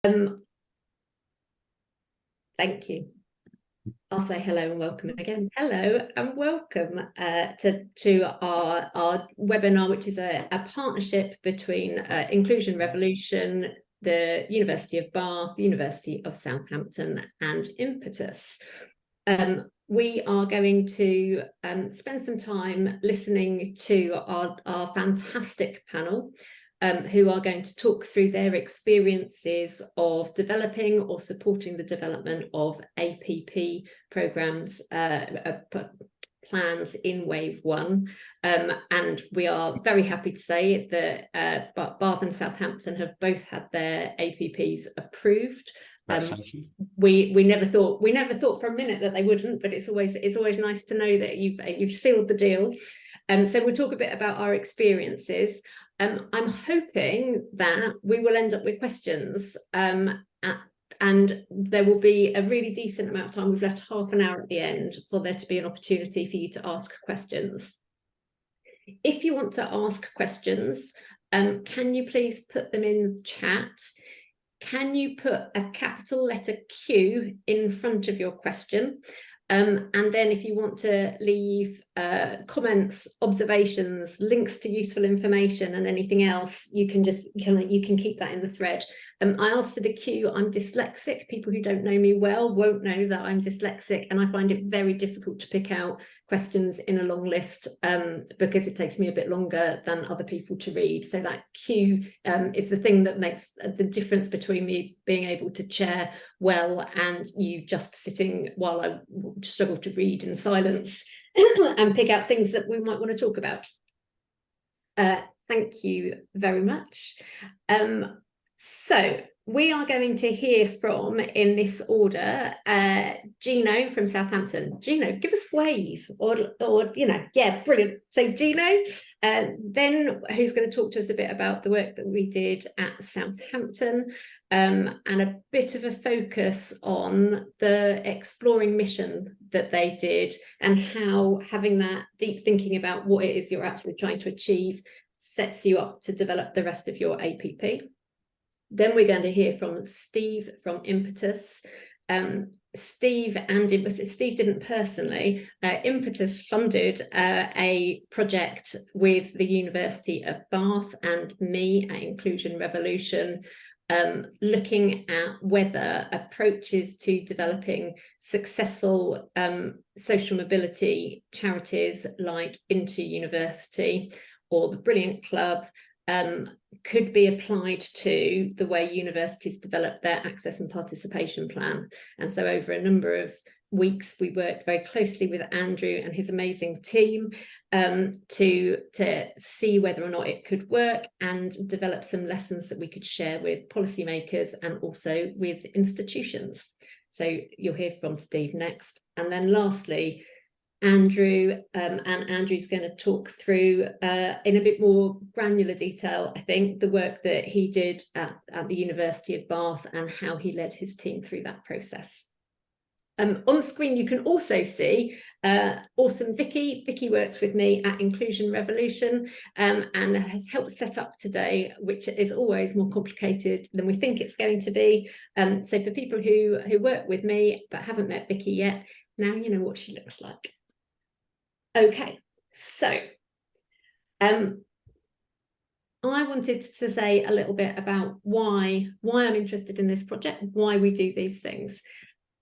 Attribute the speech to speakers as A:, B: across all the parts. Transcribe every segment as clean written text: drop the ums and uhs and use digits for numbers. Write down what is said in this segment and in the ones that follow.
A: Thank you. I'll say hello and welcome again. Hello and welcome to our webinar, which is a partnership between Inclusion Revolution, the University of Bath, the University of Southampton and Impetus. We are going to spend some time listening to our fantastic panel, who are going to talk through their experiences of developing or supporting the development of APP programmes, plans in Wave 1. And we are very happy to say that Bath and Southampton have both had their APPs approved. We never thought for a minute that they wouldn't, but it's always nice to know that you've sealed the deal. So we'll talk a bit about our experiences. I'm hoping that we will end up with questions, and there will be a really decent amount of time. We've left half an hour at the end for there to be an opportunity for you to ask questions. If you want to ask questions, can you please put them in chat? Can you put a capital letter Q in front of your question? And then if you want to leave comments, observations, links to useful information and anything else, you can keep that in the thread. I asked for the Q. I'm dyslexic. People who don't know me well won't know that I'm dyslexic, and I find it very difficult to pick out questions in a long list because it takes me a bit longer than other people to read. So that Q is the thing that makes the difference between me being able to chair well and you just sitting while I struggle to read in silence and pick out things that we might want to talk about. Thank you very much. So we are going to hear from, in this order, Gino from Southampton. Gino, give us a wave, or yeah, brilliant. So Gino, then who's going to talk to us a bit about the work that we did at Southampton, and a bit of a focus on the exploring mission that they did and how having that deep thinking about what it is you're actually trying to achieve sets you up to develop the rest of your APP. Then we're going to hear from Steve from Impetus. Steve didn't personally. Impetus funded a project with the University of Bath and me at Inclusion Revolution, looking at whether approaches to developing successful social mobility charities like InterUniversity or the Brilliant Club could be applied to the way universities develop their access and participation plan. And so over a number of weeks, we worked very closely with Andrew and his amazing team to see whether or not it could work and develop some lessons that we could share with policymakers and also with institutions. So you'll hear from Steve next. And then lastly, Andrew, and Andrew's going to talk through in a bit more granular detail, I think, the work that he did at the University of Bath and how he led his team through that process. On screen, you can also see awesome Vicky. Vicky works with me at Inclusion Revolution and has helped set up today, which is always more complicated than we think it's going to be. So for people who work with me but haven't met Vicky yet, now you know what she looks like. Okay, so I wanted to say a little bit about why I'm interested in this project, why we do these things.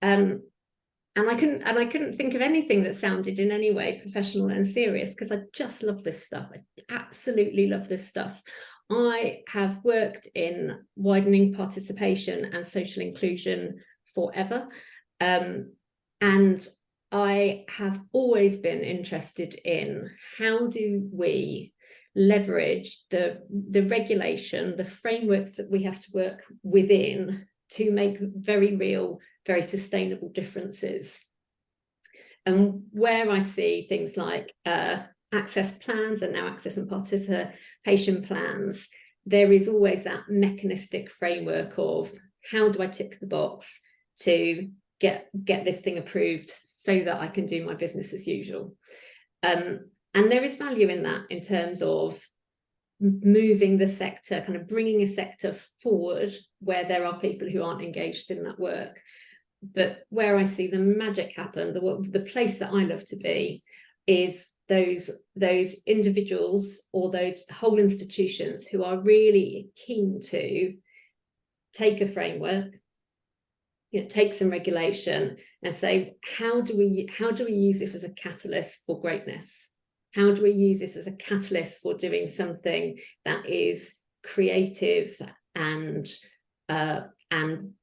A: And I couldn't think of anything that sounded in any way professional and serious, because I just love this stuff. I absolutely love this stuff. I have worked in widening participation and social inclusion forever. And I have always been interested in how do we leverage the regulation, the frameworks that we have to work within to make very real, very sustainable differences. And where I see things like access plans and now access and participation plans, there is always that mechanistic framework of how do I tick the box to get this thing approved so that I can do my business as usual. And there is value in that in terms of moving the sector, kind of bringing a sector forward where there are people who aren't engaged in that work. But where I see the magic happen, the place that I love to be, is those individuals or those whole institutions who are really keen to take a framework, take some regulation and say, how do we use this as a catalyst for greatness? How do we use this as a catalyst for doing something that is creative and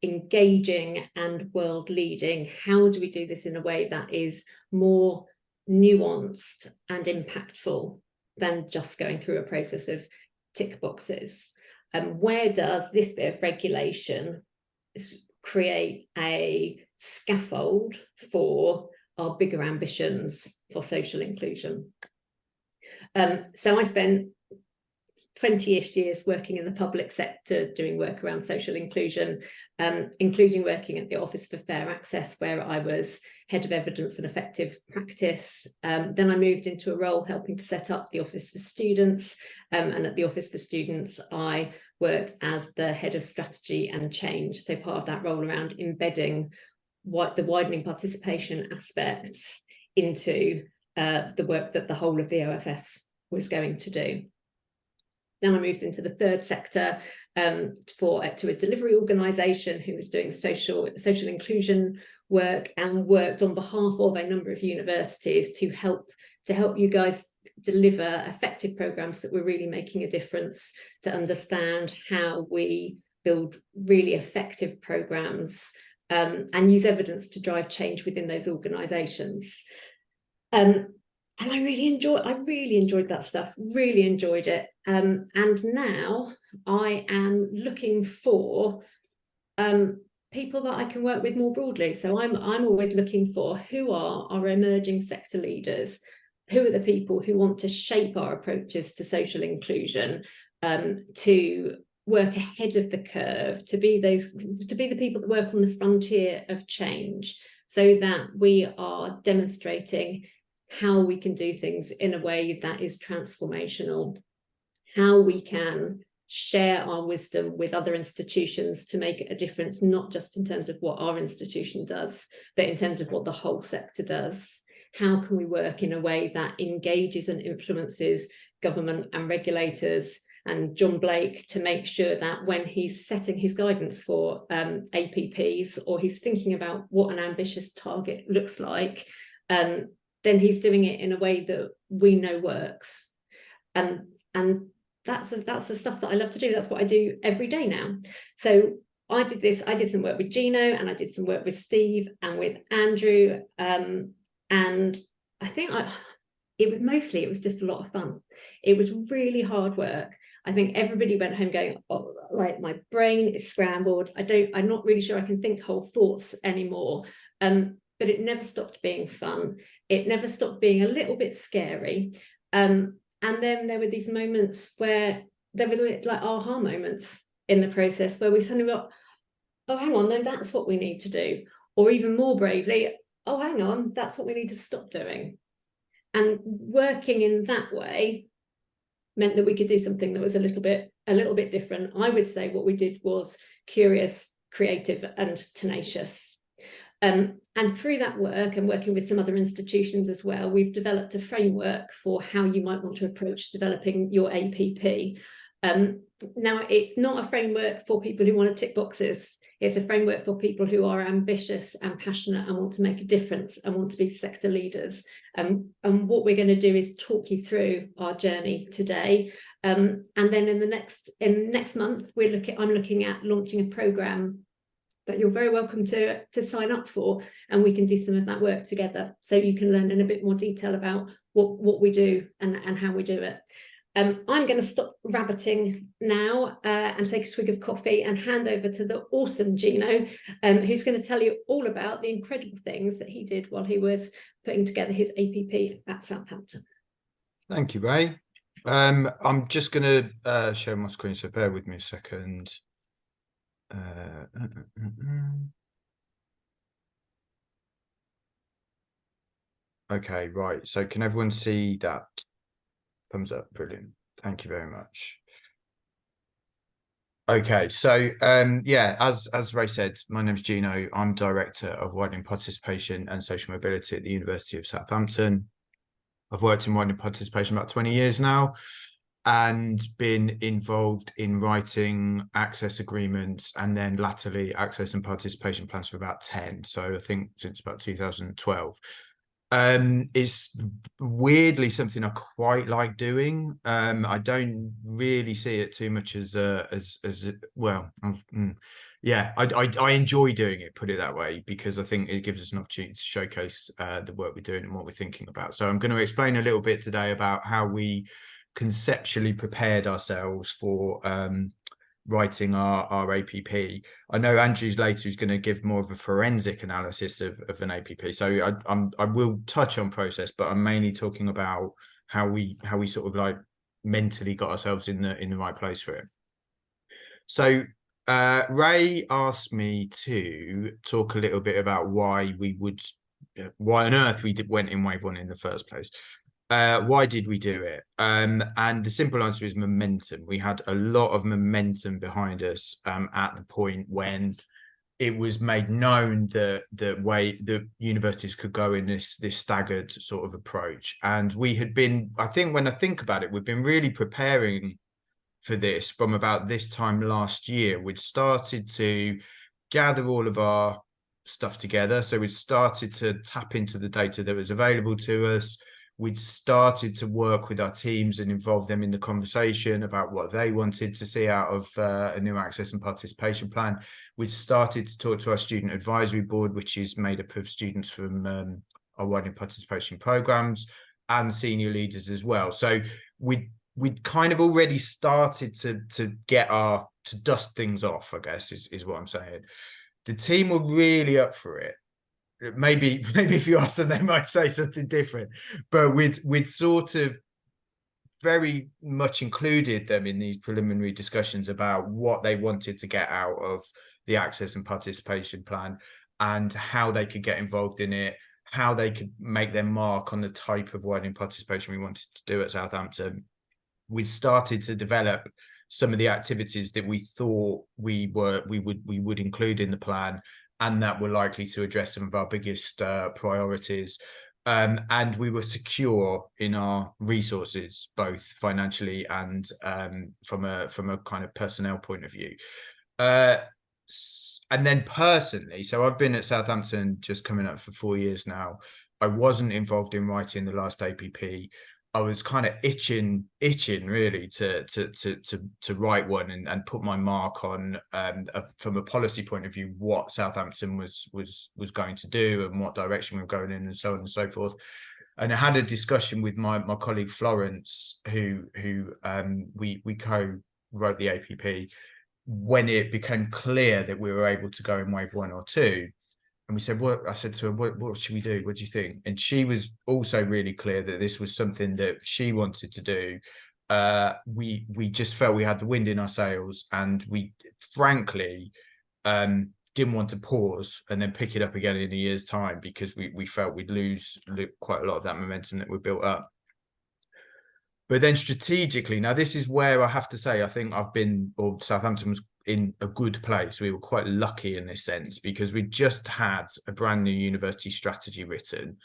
A: engaging and world leading? How do we do this in a way that is more nuanced and impactful than just going through a process of tick boxes? And where does this bit of regulation create a scaffold for our bigger ambitions for social inclusion? So I spent 20-ish years working in the public sector doing work around social inclusion, including working at the Office for Fair Access, where I was head of evidence and effective practice. Then I moved into a role helping to set up the Office for Students, and at the Office for Students I worked as the head of strategy and change, so part of that role around embedding the widening participation aspects into the work that the whole of the OFS was going to do. Then I moved into the third sector to a delivery organisation who was doing social inclusion work, and worked on behalf of a number of universities to help you guys deliver effective programmes that were really making a difference, to understand how we build really effective programmes and use evidence to drive change within those organisations. And I really enjoyed that stuff, really enjoyed it. And now I am looking for people that I can work with more broadly. So I'm always looking for who are our emerging sector leaders, who are the people who want to shape our approaches to social inclusion, to work ahead of the curve, to be the people that work on the frontier of change, so that we are demonstrating how we can do things in a way that is transformational, how we can share our wisdom with other institutions to make a difference, not just in terms of what our institution does, but in terms of what the whole sector does. How can we work in a way that engages and influences government and regulators and John Blake to make sure that when he's setting his guidance for APPs, or he's thinking about what an ambitious target looks like, then he's doing it in a way that we know works. And that's the stuff that I love to do. That's what I do every day now. So I did some work with Gino, and I did some work with Steve and with Andrew. And I think it was just a lot of fun. It was really hard work. I think everybody went home going, oh, like, my brain is scrambled. I'm not really sure I can think whole thoughts anymore. But it never stopped being fun. It never stopped being a little bit scary. And then there were these moments where there were like aha moments in the process, where we suddenly got, oh, hang on, no, that's what we need to do. Or even more bravely, oh, hang on, that's what we need to stop doing. And working in that way meant that we could do something that was a little bit different. I would say what we did was curious, creative, and tenacious. And through that work, and working with some other institutions as well, we've developed a framework for how you might want to approach developing your APP. Now, it's not a framework for people who want to tick boxes. It's a framework for people who are ambitious and passionate and want to make a difference and want to be sector leaders. And what we're going to do is talk you through our journey today. And then in next month, I'm looking at launching a programme that you're very welcome to sign up for, and we can do some of that work together, so you can learn in a bit more detail about what we do and how we do it. I'm going to stop rabbiting now and take a swig of coffee and hand over to the awesome Gino, who's going to tell you all about the incredible things that he did while he was putting together his APP at Southampton.
B: Thank you, Ray. I'm just going to share my screen, so bear with me a second. Okay, right. So can everyone see that? Thumbs up. Brilliant. Thank you very much. Okay, so yeah, as Ray said, my name's Gino. I'm Director of Widening Participation and Social Mobility at the University of Southampton. I've worked in widening participation about 20 years now and been involved in writing access agreements and then latterly access and participation plans for about 10. So I think since about 2012. It's weirdly something I quite like doing. I don't really see it too much as well. Yeah, I enjoy doing it, put it that way, because I think it gives us an opportunity to showcase the work we're doing and what we're thinking about. So I'm going to explain a little bit today about how we conceptually prepared ourselves for writing our APP. I know Andrew's later who's going to give more of a forensic analysis of an APP. So I will touch on process, but I'm mainly talking about how we sort of like mentally got ourselves in the right place for it. So Ray asked me to talk a little bit about why on earth we went in wave one in the first place. Why did we do it? And the simple answer is momentum. We had a lot of momentum behind us at the point when it was made known that the universities could go in this staggered sort of approach. And we had been, I think when I think about it, we've been really preparing for this from about this time last year. We'd started to gather all of our stuff together. So we'd started to tap into the data that was available to us. We'd started to work with our teams and involve them in the conversation about what they wanted to see out of a new access and participation plan. We'd started to talk to our student advisory board, which is made up of students from our widening participation programs and senior leaders as well. So we'd kind of already started to dust things off, I guess is what I'm saying. The team were really up for it. Maybe if you ask them, they might say something different. But we'd sort of very much included them in these preliminary discussions about what they wanted to get out of the access and participation plan and how they could get involved in it, how they could make their mark on the type of widening participation we wanted to do at Southampton. We started to develop some of the activities that we thought we would include in the plan and that were likely to address some of our biggest priorities. And we were secure in our resources, both financially and from a kind of personnel point of view. And then personally, so I've been at Southampton just coming up for 4 years now. I wasn't involved in writing the last APP. I was kind of itching really to write one and put my mark on from a policy point of view what Southampton was going to do and what direction we were going in and so on and so forth. And I had a discussion with my colleague Florence, who we co-wrote the APP when it became clear that we were able to go in wave 1 or 2. And we said, I said to her, what should we do? What do you think? And she was also really clear that this was something that she wanted to do. We just felt we had the wind in our sails, and we frankly didn't want to pause and then pick it up again in a year's time, because we felt we'd lose quite a lot of that momentum that we built up. But then strategically, now this is where I have to say, I think Southampton was in a good place. We were quite lucky in this sense, because we just had a brand new university strategy written,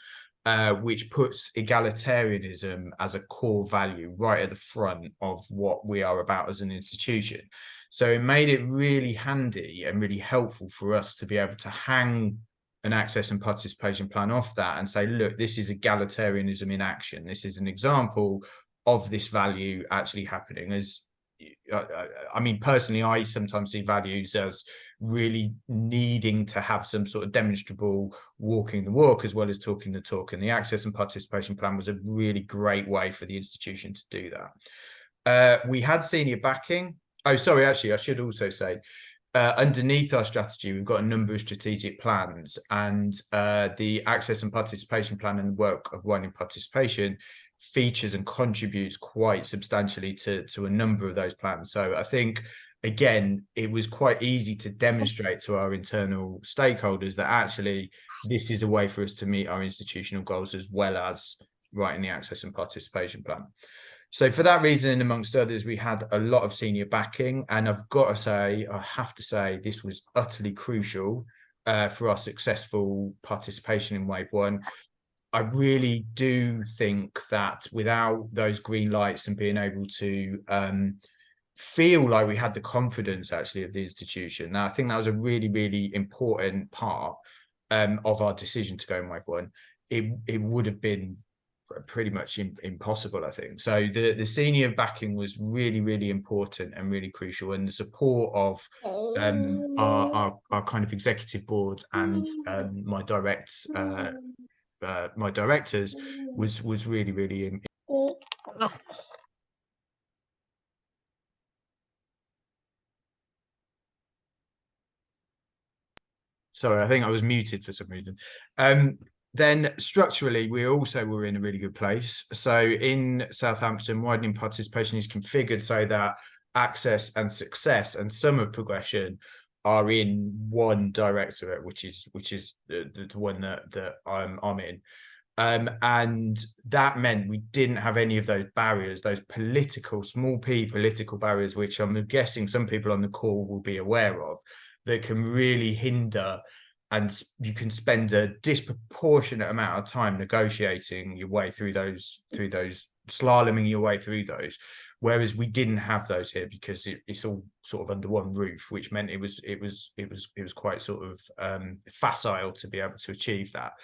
B: which puts egalitarianism as a core value right at the front of what we are about as an institution. So it made it really handy and really helpful for us to be able to hang an access and participation plan off that and say, look, this is egalitarianism in action. This is an example of this value actually happening. As I mean, personally, I sometimes see values as really needing to have some sort of demonstrable walking the walk as well as talking the talk. And the access and participation plan was a really great way for the institution to do that. We had senior backing. Oh, sorry, actually, I should also say, underneath our strategy, we've got a number of strategic plans, and the access and participation plan and the work of widening participation features and contributes quite substantially to a number of those plans. So I think, again, it was quite easy to demonstrate to our internal stakeholders that actually this is a way for us to meet our institutional goals as well as writing the access and participation plan. So for that reason, amongst others, we had a lot of senior backing, and I have to say, this was utterly crucial for our successful participation in Wave 1. I really do think that without those green lights and being able to feel like we had the confidence actually of the institution, now I think that was a really, really important part of our decision to go in Wave 1. It would have been pretty much impossible, I think. So the senior backing was really, really important and really crucial, and the support of our kind of executive board and my directors was really, really sorry, I think I was muted for some reason. Then structurally, we also were in a really good place. So in Southampton, widening participation is configured so that access and success and sum of progression are in one directorate, which is the one that I'm in. And that meant we didn't have any of those barriers, those small p political barriers, which I'm guessing some people on the call will be aware of, that can really hinder, and you can spend a disproportionate amount of time negotiating your way through those, slaloming your way through those. Whereas we didn't have those here because it's all sort of under one roof, which meant it was quite sort of facile to be able to achieve that.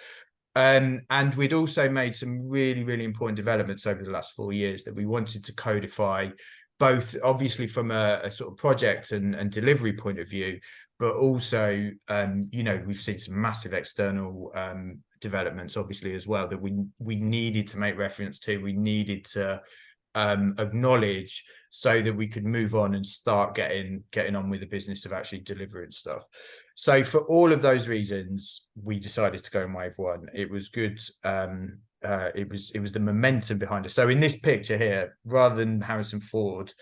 B: And we'd also made some really, really important developments over the last 4 years that we wanted to codify, both obviously from a sort of project and delivery point of view, but also, we've seen some massive external developments, obviously, as well, that we needed to make reference to, we needed to acknowledge, so that we could move on and start getting on with the business of actually delivering stuff. So for all of those reasons, we decided to go in Wave 1. It was good. It was the momentum behind us. So in this picture here, rather than Harrison Ford,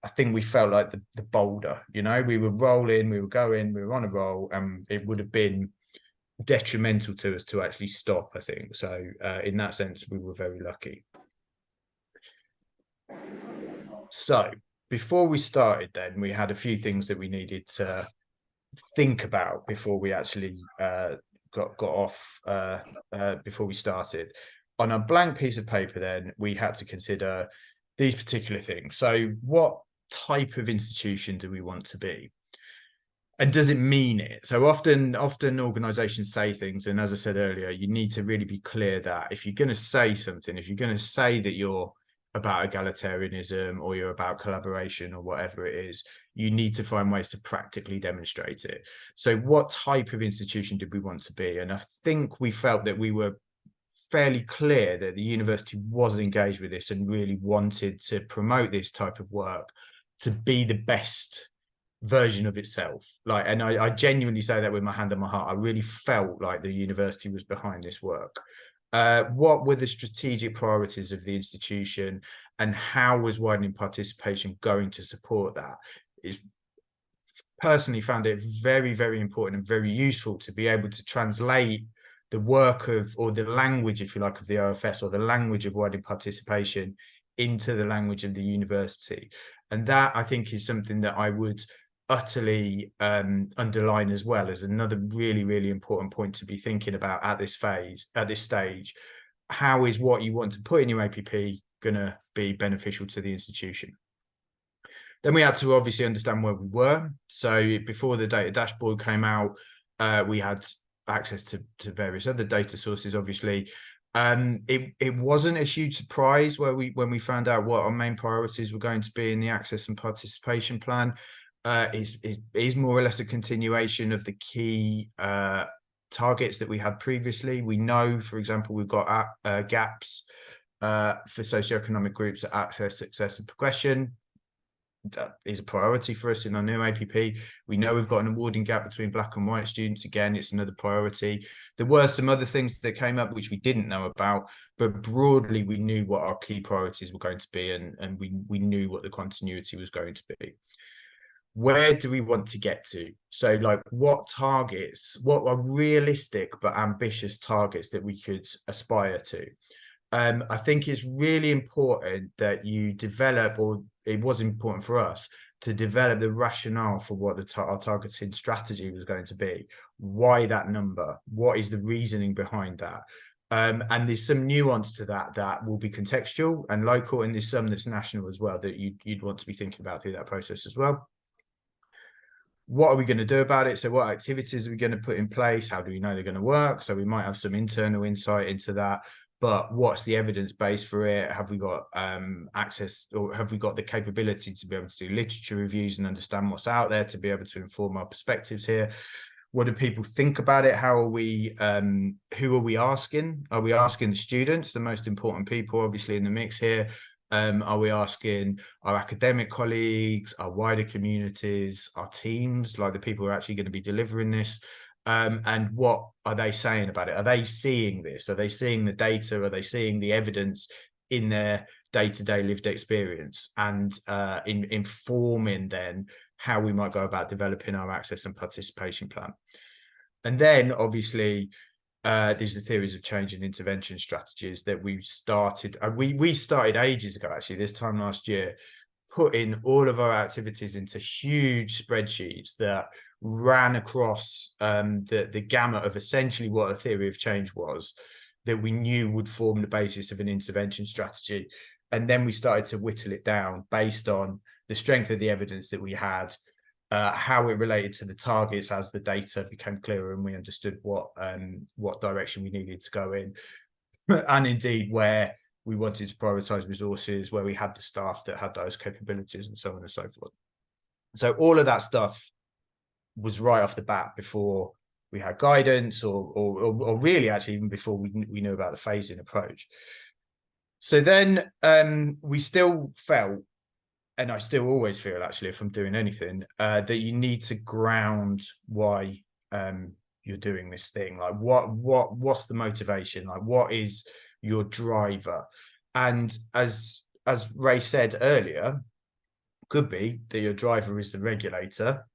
B: I think we felt like the boulder. We were rolling, we were going, we were on a roll, and it would have been detrimental to us to actually stop, I think. So in that sense, we were very lucky. So before we started, then we had a few things that we needed to think about before we actually got off, before we started. On a blank piece of paper, then we had to consider these particular things. So what type of institution do we want to be? And does it mean it? So often organizations say things, and as I said earlier, you need to really be clear that if you're going to say something, if you're going to say that you're about egalitarianism or you're about collaboration or whatever it is, you need to find ways to practically demonstrate it. So what type of institution did we want to be? And I think we felt that we were fairly clear that the university was engaged with this and really wanted to promote this type of work to be the best version of itself. And I genuinely say that with my hand on my heart. I really felt like the university was behind this work. What were the strategic priorities of the institution, and how was widening participation going to support that? Personally found it very, very important and very useful to be able to translate the work of, or the language, if you like, of the OFS, or the language of widening participation into the language of the university. And that, I think, is something that I would utterly underline as well as another really, really important point to be thinking about at this stage. How is what you want to put in your APP going to be beneficial to the institution? Then we had to obviously understand where we were. So before the data dashboard came out, we had access to various other data sources, obviously. It wasn't a huge surprise when we found out what our main priorities were going to be in the access and participation plan. Is more or less a continuation of the key targets that we had previously. We know, for example, we've got gaps for socioeconomic groups at access, success, and progression. That is a priority for us in our new APP. We know we've got an awarding gap between Black and white students. Again, it's another priority. There were some other things that came up which we didn't know about, but broadly we knew what our key priorities were going to be, and we knew what the continuity was going to be. Where do we want to get to? So what targets, what are realistic but ambitious targets that we could aspire to? I think it's really important that you develop, or it was important for us to develop the rationale for what our targeting strategy was going to be. Why that number? What is the reasoning behind that? And there's some nuance to that will be contextual and local, and there's some that's national as well that you'd want to be thinking about through that process as well. What are we going to do about it? So what activities are we going to put in place? How do we know they're going to work? So we might have some internal insight into that, but what's the evidence base for it? Have we got access, or have we got the capability to be able to do literature reviews and understand what's out there to be able to inform our perspectives here? What do people think about it? How are we, who are we asking? Are we asking the students, the most important people, obviously, in the mix here? Are we asking our academic colleagues, our wider communities, our teams, like the people who are actually going to be delivering this? And what are they saying about it? Are they seeing this? Are they seeing the data? Are they seeing the evidence in their day-to-day lived experience, and in informing then how we might go about developing our access and participation plan? And then obviously these are theories of change and intervention strategies that we started. We started ages ago, actually, this time last year, putting all of our activities into huge spreadsheets that ran across the gamut of essentially what a theory of change was, that we knew would form the basis of an intervention strategy. And then we started to whittle it down based on the strength of the evidence that we had, how it related to the targets as the data became clearer and we understood what direction we needed to go in, and indeed where we wanted to prioritize resources, where we had the staff that had those capabilities, and so on and so forth. So all of that stuff was right off the bat before we had guidance, or really actually even before we knew about the phasing approach. So then we still felt, and I still always feel, actually, if I'm doing anything, that you need to ground why you're doing this thing. Like what's the motivation? Like what is your driver? And as Ray said earlier, could be that your driver is the regulator.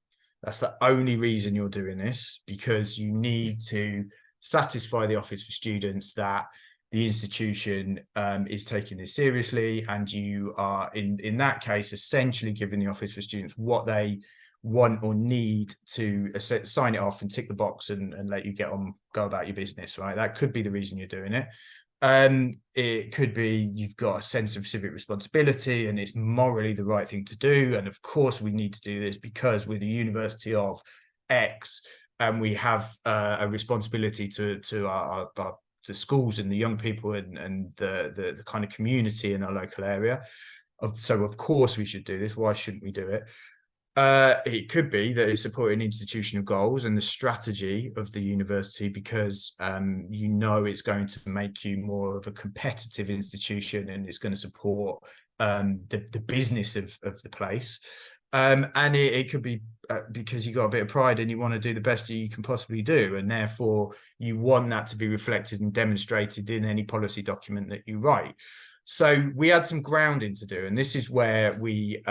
B: That's the only reason you're doing this, because you need to satisfy the Office for Students that the institution is taking this seriously, and you are in that case essentially giving the Office for Students what they want or need to sign it off and tick the box and let you go about your business, right? That could be the reason you're doing it. It could be you've got a sense of civic responsibility and it's morally the right thing to do, and of course we need to do this because we're the University of X and we have a responsibility to our the schools and the young people and the kind of community in our local area. So of course we should do this. Why shouldn't we do it? It could be that it's supporting institutional goals and the strategy of the university, because you know it's going to make you more of a competitive institution, and it's going to support the business of the place. And it could be because you got a bit of pride and you want to do the best you can possibly do, and therefore you want that to be reflected and demonstrated in any policy document that you write. So we had some grounding to do, and this is where we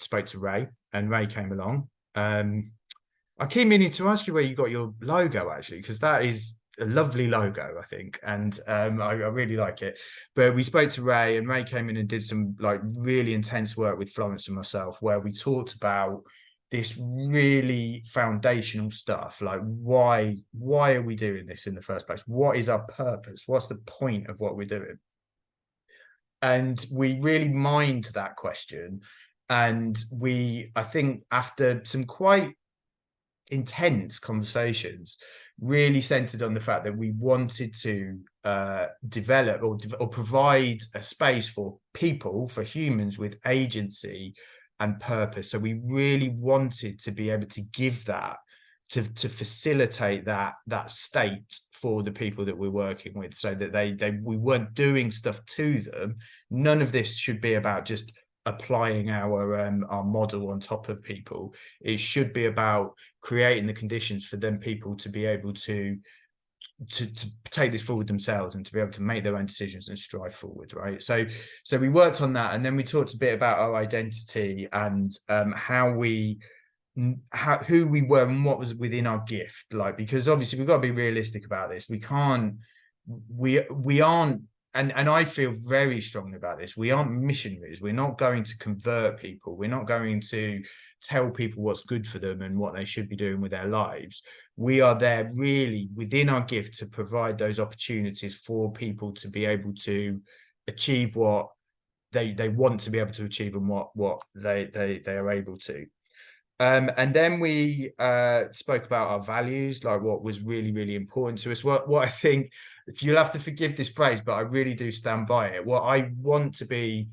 B: spoke to Ray, and Ray came along. I keep meaning to ask you where you got your logo, actually, because that is a lovely logo, I think, and I really like it. But we spoke to Ray, and Ray came in and did some like really intense work with Florence and myself, where we talked about this really foundational stuff, like why are we doing this in the first place? What is our purpose? What's the point of what we're doing? And we really mined that question. And I think after some quite intense conversations, really centered on the fact that we wanted to develop or provide a space for people, for humans with agency and purpose. So we really wanted to be able to give that, to facilitate that state for the people that we're working with, so that we weren't doing stuff to them. None of this should be about just applying our model on top of people. It should be about creating the conditions for them people to be able to take this forward themselves and to be able to make their own decisions and strive forward, right? So we worked on that, and then we talked a bit about our identity and who we were and what was within our gift, like, because obviously we've got to be realistic about this. We aren't and I feel very strongly about this. We aren't missionaries. We're not going to convert people. We're not going to tell people what's good for them and what they should be doing with their lives. We are there really within our gift to provide those opportunities for people to be able to achieve what they want to be able to achieve and what they are able to. And then we spoke about our values, like what was really, really important to us. What I think, if you'll have to forgive this phrase, but I really do stand by it. What I want to be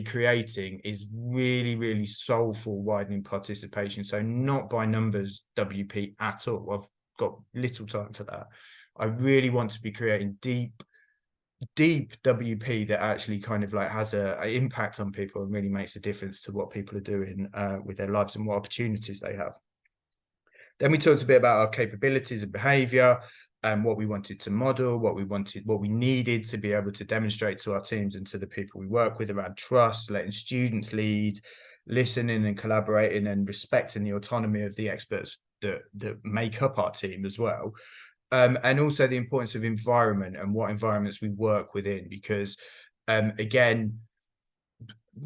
B: creating is really, really soulful widening participation. So not by numbers WP at all. I've got little time for that. I really want to be creating deep WP that actually kind of like has an impact on people and really makes a difference to what people are doing with their lives and what opportunities they have. Then we talked a bit about our capabilities and behavior and what we wanted to model, what we needed to be able to demonstrate to our teams and to the people we work with around trust, letting students lead, listening and collaborating and respecting the autonomy of the experts that make up our team as well. And also the importance of environment and what environments we work within, because again,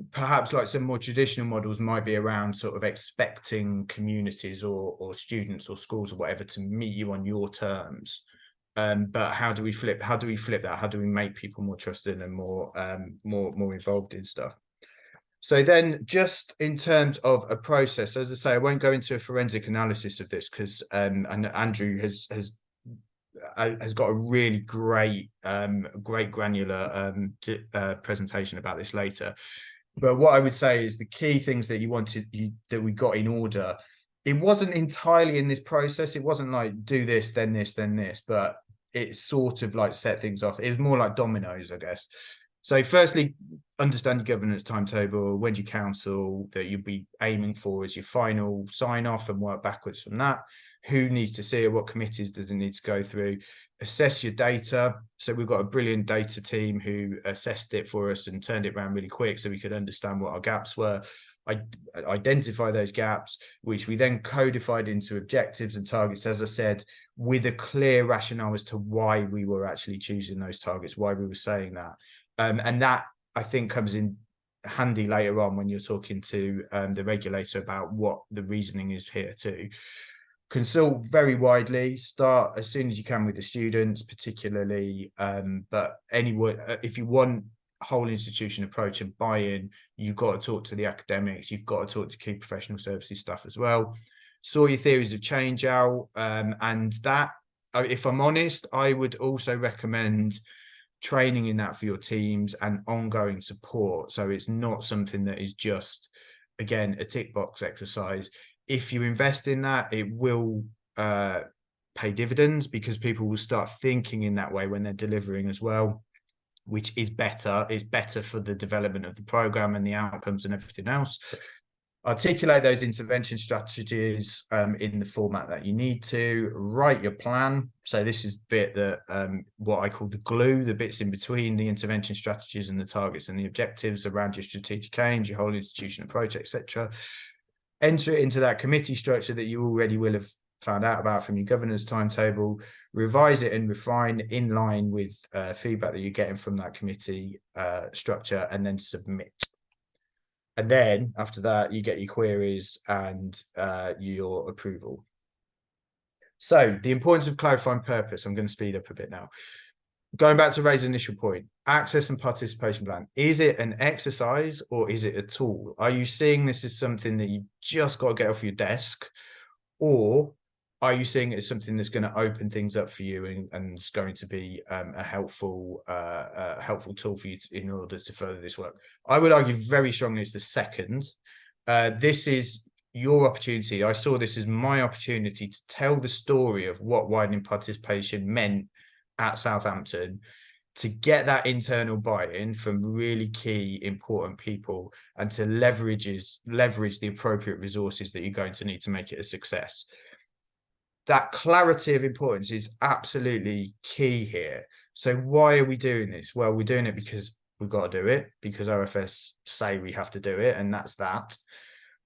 B: perhaps like some more traditional models might be around sort of expecting communities or students or schools or whatever to meet you on your terms. But how do we flip that? How do we make people more trusted and more involved in stuff? So then just in terms of a process, as I say, I won't go into a forensic analysis of this because and Andrew has got a really great granular presentation about this later. But what I would say is the key things that that we got in order, it wasn't entirely in this process. It wasn't like do this, then this, then this, but it sort of like set things off. It was more like dominoes, I guess. So firstly, understand your governance timetable. When do you counsel that you'll be aiming for as your final sign off and work backwards from that? Who needs to see it? What committees does it need to go through? Assess your data. So we've got a brilliant data team who assessed it for us and turned it around really quick so we could understand what our gaps were. I identify those gaps, which we then codified into objectives and targets, as I said, with a clear rationale as to why we were actually choosing those targets, why we were saying that. And that, I think, comes in handy later on when you're talking to the regulator about what the reasoning is here too. Consult very widely, start as soon as you can with the students, particularly, but anyone, if you want whole institution approach and buy-in, you've got to talk to the academics, you've got to talk to key professional services stuff as well. Sort your theories of change out, and that, if I'm honest, I would also recommend training in that for your teams and ongoing support. So it's not something that is just, again, a tick box exercise. If you invest in that, it will pay dividends because people will start thinking in that way when they're delivering as well, which is better. It's better for the development of the program and the outcomes and everything else. Articulate those intervention strategies in the format that you need to. Write your plan. So this is the bit that what I call the glue, the bits in between the intervention strategies and the targets and the objectives around your strategic aims, your whole institution approach, etc. Enter it into that committee structure that you already will have found out about from your governance timetable. Revise it and refine in line with feedback that you're getting from that committee structure, and then submit. And then after that, you get your queries and your approval. So the importance of clarifying purpose. I'm going to speed up a bit now. Going back to Ray's initial point, access and participation plan. Is it an exercise or is it a tool? Are you seeing this as something that you just got to get off your desk? Or are you seeing it as something that's going to open things up for you and it's going to be a helpful tool for you in order to further this work? I would argue very strongly it's the second. This is your opportunity. I saw this as my opportunity to tell the story of what widening participation meant at Southampton, to get that internal buy-in from really key, important people, and to leverage the appropriate resources that you're going to need to make it a success. That clarity of importance is absolutely key here. So why are we doing this? Well, we're doing it because we've got to do it, because OFS say we have to do it, and that's that.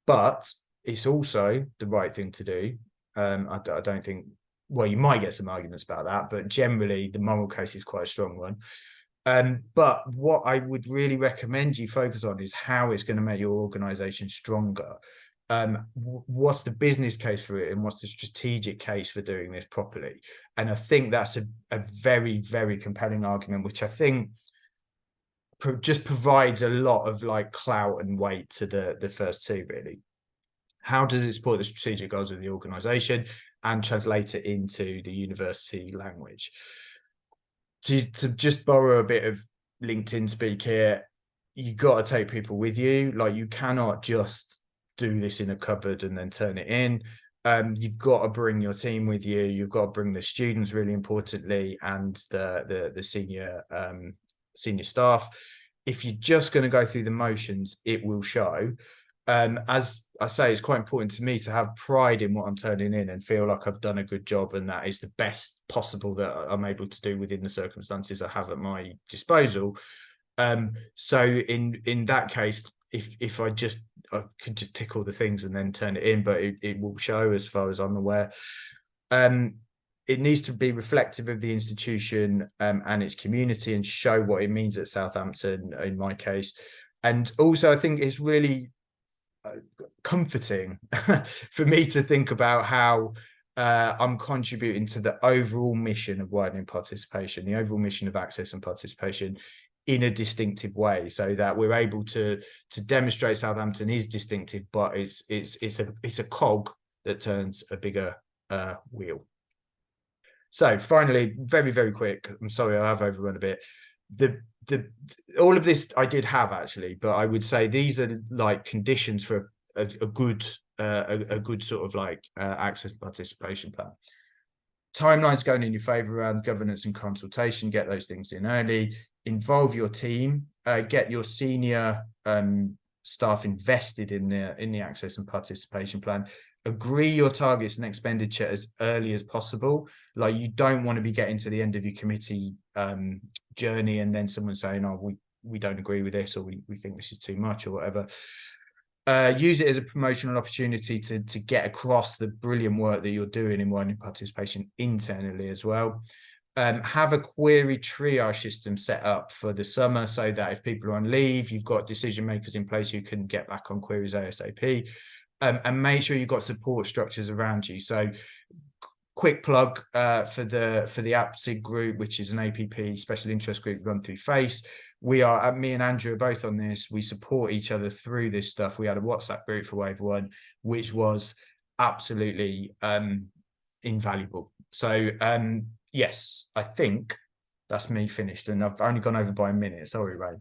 B: But it's also the right thing to do. I don't think well, you might get some arguments about that, but generally the moral case is quite a strong one. But what I would really recommend you focus on is how it's going to make your organization stronger. What's the business case for it, and what's the strategic case for doing this properly? And I think that's a very, very compelling argument, which I think just provides a lot of like clout and weight to the first two, really. How does it support the strategic goals of the organization and translate it into the university language? To just borrow a bit of LinkedIn speak here, you got to take people with you. Like, you cannot just do this in a cupboard and then turn it in. You've got to bring your team with you. You've got to bring the students, really importantly, and the senior staff. If you're just going to go through the motions, it will show. As I say, it's quite important to me to have pride in what I'm turning in and feel like I've done a good job, and that is the best possible that I'm able to do within the circumstances I have at my disposal. So in that case, if I could just tick all the things and then turn it in, but it will show, as far as I'm aware. It needs to be reflective of the institution and its community, and show what it means at Southampton, in my case. And also, I think it's really comforting for me to think about how I'm contributing to the overall mission of widening participation, the overall mission of access and participation, in a distinctive way, so that we're able to demonstrate Southampton is distinctive, but it's a cog that turns a bigger wheel. So finally, very, very quick, I'm sorry I have overrun a bit. All of this I did have, actually, but I would say these are like conditions for a good sort of like access participation plan. Timelines going in your favor around governance and consultation, get those things in early, involve your team, get your senior staff invested in the access and participation plan. Agree your targets and expenditure as early as possible. Like, you don't want to be getting to the end of your committee journey and then someone saying, oh, we don't agree with this, or we think this is too much, or whatever. Use it as a promotional opportunity to get across the brilliant work that you're doing in widening participation internally as well. Have a query triage system set up for the summer, so that if people are on leave, you've got decision makers in place who can get back on queries ASAP. And make sure you've got support structures around you. So, quick plug for the APSIG group, which is an APP special interest group run through FACE. Me and Andrew are both on this. We support each other through this stuff. We had a WhatsApp group for Wave 1, which was absolutely invaluable. So yes, I think that's me finished, and I've only gone over by a minute. Sorry, Ray.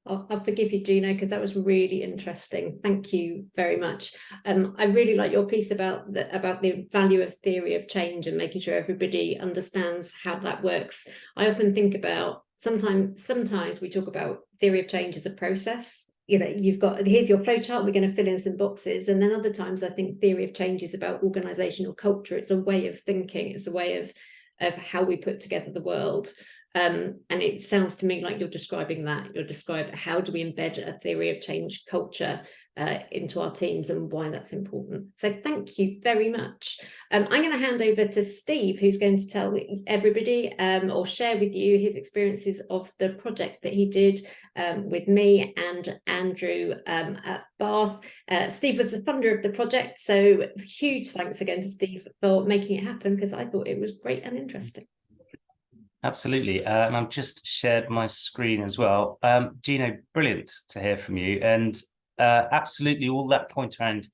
A: I'll forgive you, Gino, because that was really interesting. Thank you very much. I really like your piece about the value of theory of change and making sure everybody understands how that works. I often think about sometimes we talk about theory of change as a process. You know, you've got, here's your flow chart, we're going to fill in some boxes. And then other times I think theory of change is about organizational culture. It's a way of thinking. It's a way of how we put together the world. And it sounds to me like you're describing that. You're describing how do we embed a theory of change culture into our teams, and why that's important. So thank you very much. I'm going to hand over to Steve, who's going to tell everybody or share with you his experiences of the project that he did with me and Andrew at Bath. Steve was the funder of the project, so huge thanks again to Steve for making it happen, because I thought it was great and interesting.
C: Absolutely. And I've just shared my screen as well. Gino, brilliant to hear from you. And absolutely all that point around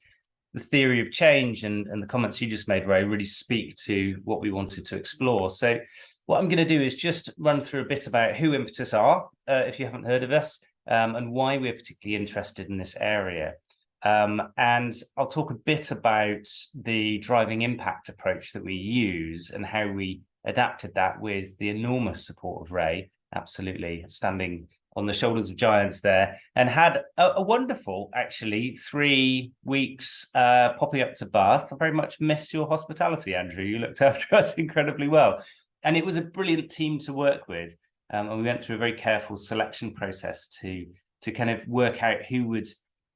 C: the theory of change and the comments you just made, Ray, really speak to what we wanted to explore. So what I'm going to do is just run through a bit about who Impetus are, if you haven't heard of us, and why we're particularly interested in this area. And I'll talk a bit about the driving impact approach that we use and how we adapted that with the enormous support of Ray, absolutely standing on the shoulders of giants there, and had a wonderful, actually, 3 weeks popping up to Bath. I very much missed your hospitality, Andrew. You looked after us incredibly well. And it was a brilliant team to work with. And we went through a very careful selection process to kind of work out who would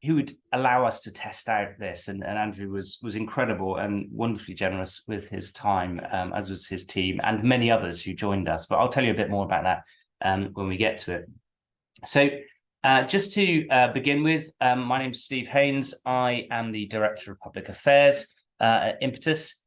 C: who would allow us to test out this. And Andrew was incredible and wonderfully generous with his time, as was his team and many others who joined us. But I'll tell you a bit more about that when we get to it. So just to begin with, my name is Steve Haynes. I am the Director of Public Affairs at Impetus.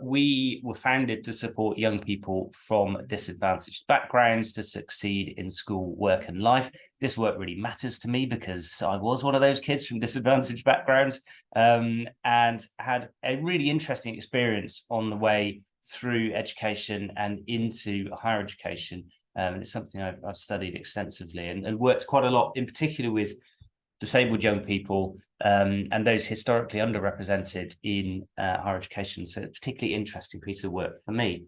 C: We were founded to support young people from disadvantaged backgrounds to succeed in school, work and life. This work really matters to me because I was one of those kids from disadvantaged backgrounds, and had a really interesting experience on the way through education and into higher education. It's something I've studied extensively and worked quite a lot, in particular with disabled young people and those historically underrepresented in higher education. So it's a particularly interesting piece of work for me.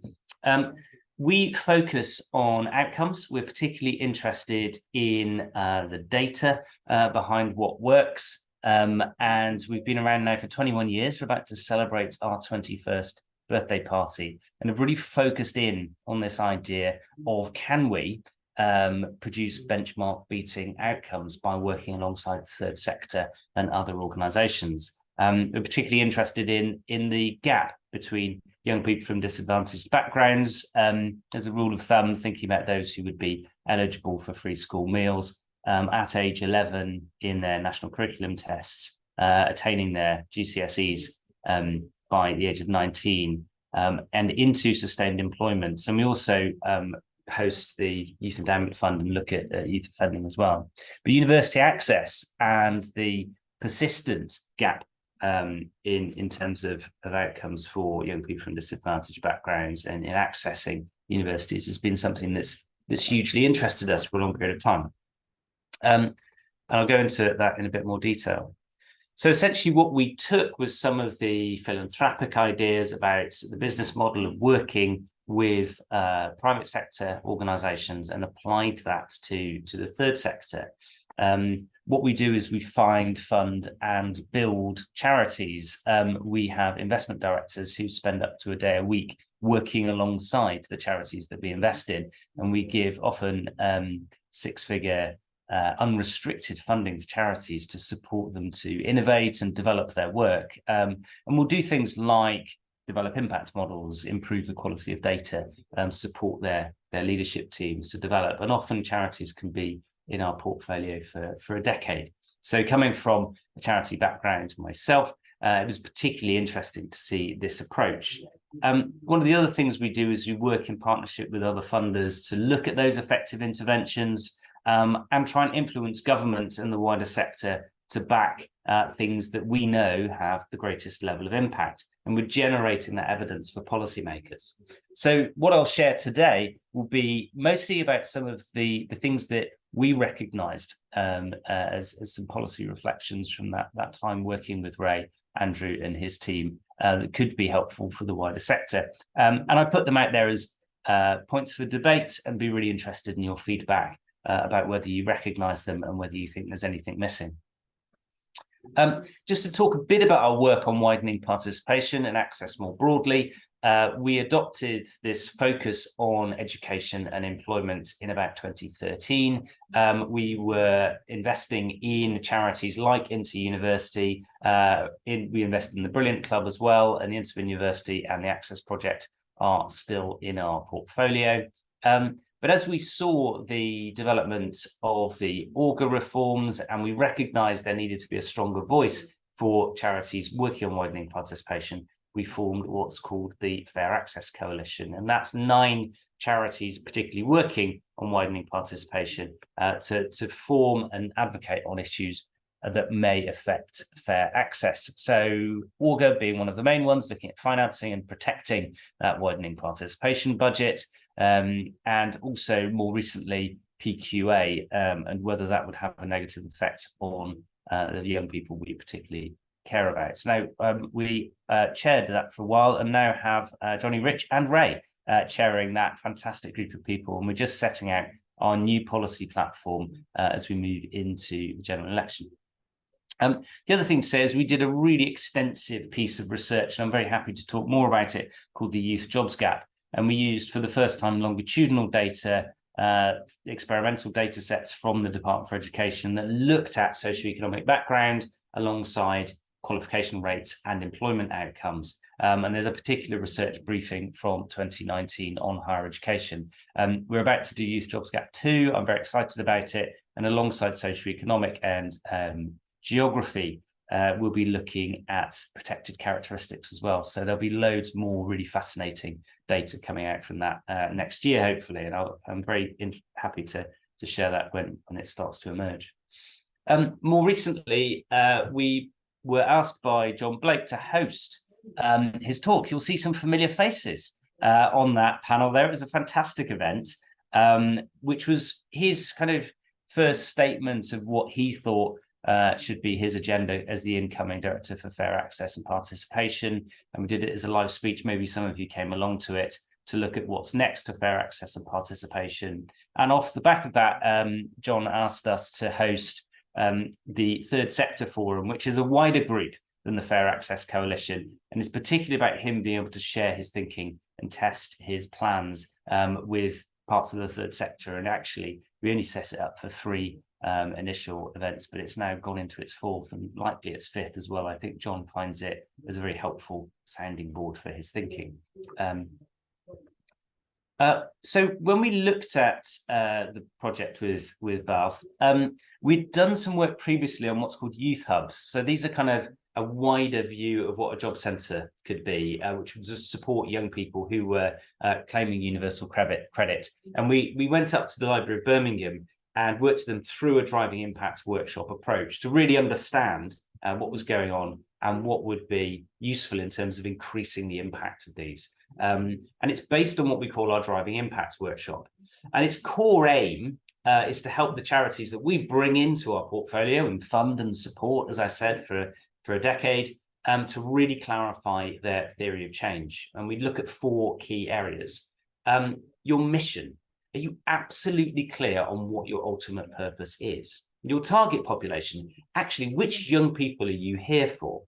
C: We focus on outcomes. We're particularly interested in the data behind what works. And we've been around now for 21 years. We're about to celebrate our 21st birthday party and have really focused in on this idea of, can we produce benchmark beating outcomes by working alongside the third sector and other organisations. We're particularly interested in the gap between young people from disadvantaged backgrounds, as a rule of thumb, thinking about those who would be eligible for free school meals at age 11 in their national curriculum tests, attaining their GCSEs by the age of 19, and into sustained employment. And we also host the Youth Endowment Fund and look at youth offending as well. But university access and the persistent gap in terms of outcomes for young people from disadvantaged backgrounds and in accessing universities has been something that's hugely interested us for a long period of time. And I'll go into that in a bit more detail. So essentially what we took was some of the philanthropic ideas about the business model of working with private sector organisations and applied that to the third sector. What we do is we find, fund and build charities. We have investment directors who spend up to a day a week working alongside the charities that we invest in, and we give often six-figure unrestricted funding to charities to support them to innovate and develop their work. And we'll do things like develop impact models, improve the quality of data, support their leadership teams to develop. And often charities can be in our portfolio for a decade. So coming from a charity background myself, it was particularly interesting to see this approach. One of the other things we do is we work in partnership with other funders to look at those effective interventions and try and influence government and the wider sector to back things that we know have the greatest level of impact. And we're generating that evidence for policymakers. So what I'll share today will be mostly about some of the things that we recognised as some policy reflections from that time working with Ray, Andrew and his team that could be helpful for the wider sector. And I put them out there as points for debate and be really interested in your feedback about whether you recognise them and whether you think there's anything missing. Just to talk a bit about our work on widening participation and access more broadly, we adopted this focus on education and employment in about 2013. We were investing in charities like Inter-University. We invested in the Brilliant Club as well, and the Inter University and the Access Project are still in our portfolio. But as we saw the development of the Augar reforms and we recognised there needed to be a stronger voice for charities working on widening participation, we formed what's called the Fair Access Coalition. And that's 9 charities particularly working on widening participation to form and advocate on issues that may affect fair access. So Augar being one of the main ones, looking at financing and protecting that widening participation budget. And also more recently PQA and whether that would have a negative effect on the young people we particularly care about. So now we chaired that for a while and now have Johnny, Rich and Ray chairing that fantastic group of people, and we're just setting out our new policy platform as we move into the general election. The other thing to say is we did a really extensive piece of research, and I'm very happy to talk more about it, called the Youth Jobs Gap. And we used for the first time longitudinal data experimental data sets from the Department for Education that looked at socioeconomic background alongside qualification rates and employment outcomes. And there's a particular research briefing from 2019 on higher education. We're about to do Youth Jobs Gap 2. I'm very excited about it. And alongside socioeconomic and geography, we'll be looking at protected characteristics as well. So there'll be loads more really fascinating data coming out from that next year, hopefully. And I'm very happy to share that when it starts to emerge. More recently, we were asked by John Blake to host his talk. You'll see some familiar faces on that panel there. It was a fantastic event, which was his kind of first statement of what he thought should be his agenda as the incoming Director for Fair Access and Participation. And we did it as a live speech. Maybe some of you came along to it to look at what's next for fair access and participation. And off the back of that, John asked us to host the Third Sector Forum, which is a wider group than the Fair Access Coalition, and it's particularly about him being able to share his thinking and test his plans with parts of the third sector. And actually, we only set it up for 3 initial events, but it's now gone into its 4th and likely its 5th as well. I think John finds it as a very helpful sounding board for his thinking. So when we looked at the project with Bath, we'd done some work previously on what's called youth hubs. So these are kind of a wider view of what a job centre could be, which was to support young people who were claiming universal credit. And we went up to the Library of Birmingham and worked them through a driving impact workshop approach to really understand what was going on and what would be useful in terms of increasing the impact of these. And it's based on what we call our driving impact workshop. And its core aim is to help the charities that we bring into our portfolio and fund and support, as I said, for a decade, to really clarify their theory of change. And we look at 4 key areas. Your mission. Are you absolutely clear on what your ultimate purpose is? Your target population, actually, which young people are you here for?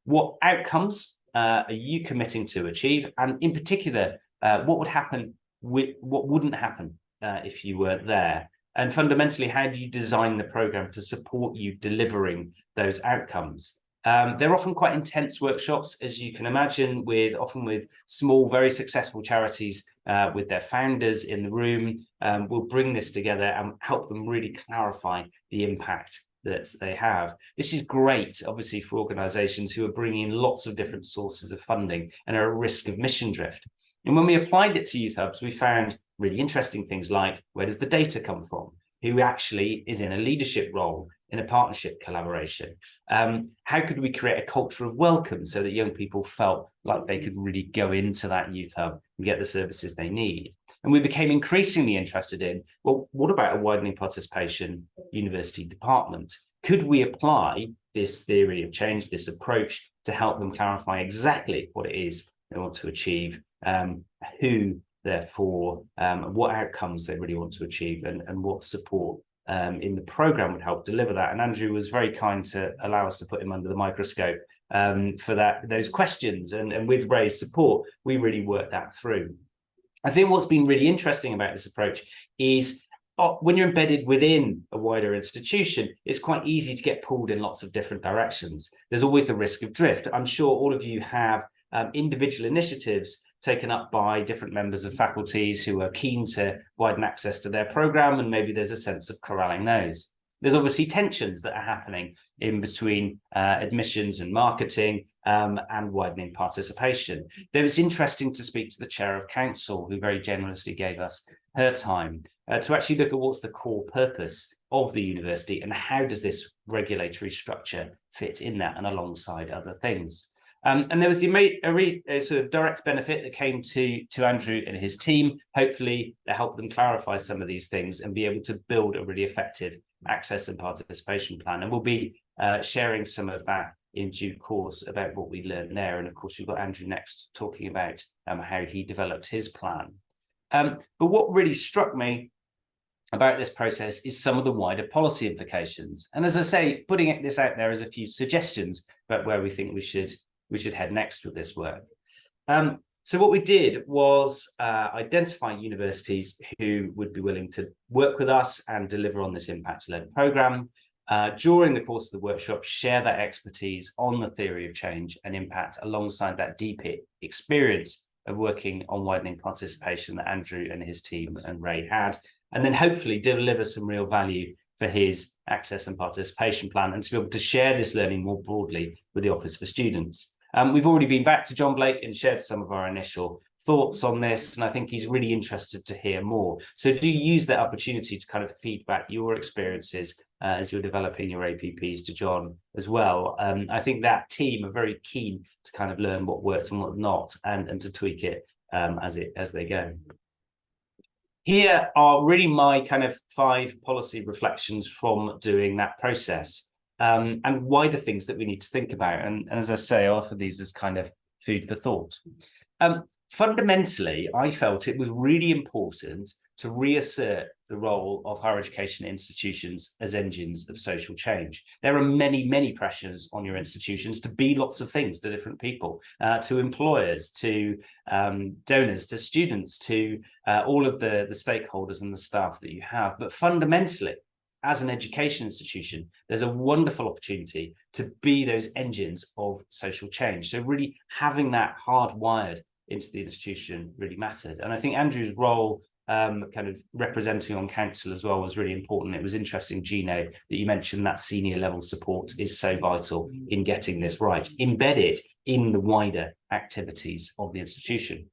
C: What outcomes are you committing to achieve? And in particular, what would happen with what wouldn't happen if you weren't there? And fundamentally, how do you design the program to support you delivering those outcomes? They're often quite intense workshops, as you can imagine, often with small, very successful charities with their founders in the room. We'll bring this together and help them really clarify the impact that they have. This is great, obviously, for organizations who are bringing in lots of different sources of funding and are at risk of mission drift. And when we applied it to youth hubs, we found really interesting things like, where does the data come from? Who actually is in a leadership role in a partnership collaboration? How could we create a culture of welcome so that young people felt like they could really go into that youth hub and get the services they need? And we became increasingly interested in, well, what about a widening participation university department? Could we apply this theory of change, this approach, to help them clarify exactly what it is they want to achieve, who therefore, what outcomes they really want to achieve, and what support in the program would help deliver that. And Andrew was very kind to allow us to put him under the microscope for those questions. And with Ray's support, we really worked that through. I think what's been really interesting about this approach is when you're embedded within a wider institution, it's quite easy to get pulled in lots of different directions. There's always the risk of drift. I'm sure all of you have individual initiatives taken up by different members of faculties who are keen to widen access to their program, and maybe there's a sense of corralling those. There's obviously tensions that are happening in between admissions and marketing and widening participation. It was interesting to speak to the chair of council, who very generously gave us her time to actually look at what's the core purpose of the university and how does this regulatory structure fit in that and alongside other things. And there was a sort of direct benefit that came to Andrew and his team, hopefully to help them clarify some of these things and be able to build a really effective access and participation plan. And we'll be sharing some of that in due course about what we learned there. And of course, we've got Andrew next talking about how he developed his plan. But what really struck me about this process is some of the wider policy implications. And as I say, putting this out there as a few suggestions about where we think we should head next with this work. So what we did was identify universities who would be willing to work with us and deliver on this impact-led program. During the course of the workshop, share that expertise on the theory of change and impact alongside that deep experience of working on widening participation that Andrew and his team and Ray had, and then hopefully deliver some real value for his access and participation plan, and to be able to share this learning more broadly with the Office for Students. We've already been back to John Blake and shared some of our initial thoughts on this, and I think he's really interested to hear more. So do use that opportunity to kind of feedback your experiences as you're developing your APPs to John as well. I think that team are very keen to kind of learn what works and what not, and to tweak it as they go. Here are really my kind of 5 policy reflections from doing that process, and wider things that we need to think about. And as I say, I offer these as kind of food for thought. Fundamentally, I felt it was really important to reassert the role of higher education institutions as engines of social change. There are many, many pressures on your institutions to be lots of things to different people, to employers, to donors, to students, to all of the stakeholders and the staff that you have. But fundamentally, as an education institution, there's a wonderful opportunity to be those engines of social change. So really having that hardwired into the institution really mattered. And I think Andrew's role kind of representing on council as well was really important. It was interesting, Gino, that you mentioned that senior level support is so vital in getting this right, embedded in the wider activities of the institution.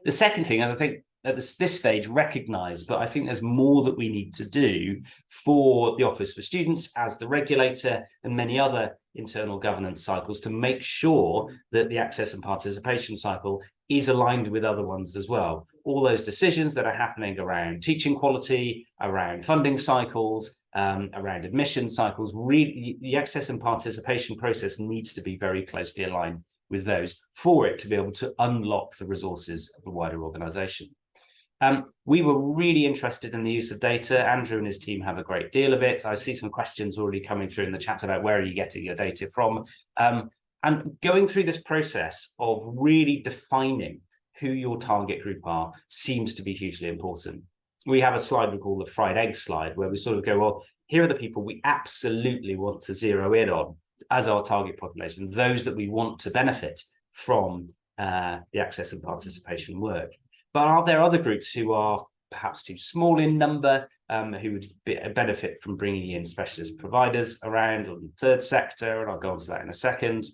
C: The second thing, as I think at this stage recognise, but I think there's more that we need to do for the Office for Students as the regulator and many other internal governance cycles to make sure that the access and participation cycle is aligned with other ones as well. All those decisions that are happening around teaching quality, around funding cycles, around admission cycles, really the access and participation process needs to be very closely aligned with those for it to be able to unlock the resources of the wider organisation. We were really interested in the use of data. Andrew and his team have a great deal of it. I see some questions already coming through in the chat about where are you getting your data from. And going through this process of really defining who your target group are seems to be hugely important. We have a slide we call the fried egg slide, where we sort of go, well, here are the people we absolutely want to zero in on as our target population, those that we want to benefit from the access and participation work. But are there other groups who are perhaps too small in number, who would benefit from bringing in specialist providers around on the third sector? And I'll go on to that in a second.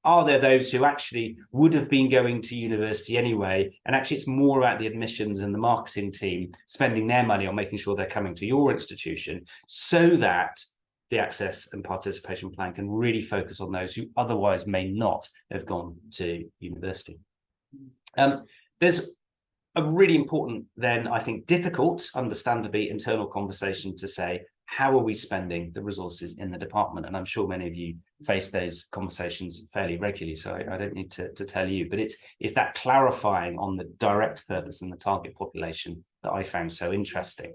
C: Are there those who actually would have been going to university anyway, and actually it's more about the admissions and the marketing team spending their money on making sure they're coming to your institution, so that the access and participation plan can really focus on those who otherwise may not have gone to university. There's a really important, then I think difficult, understandably, internal conversation to say, how are we spending the resources in the department? And I'm sure many of you face those conversations fairly regularly, so I don't need to tell you, but it's that clarifying on the direct purpose and the target population that I found so interesting.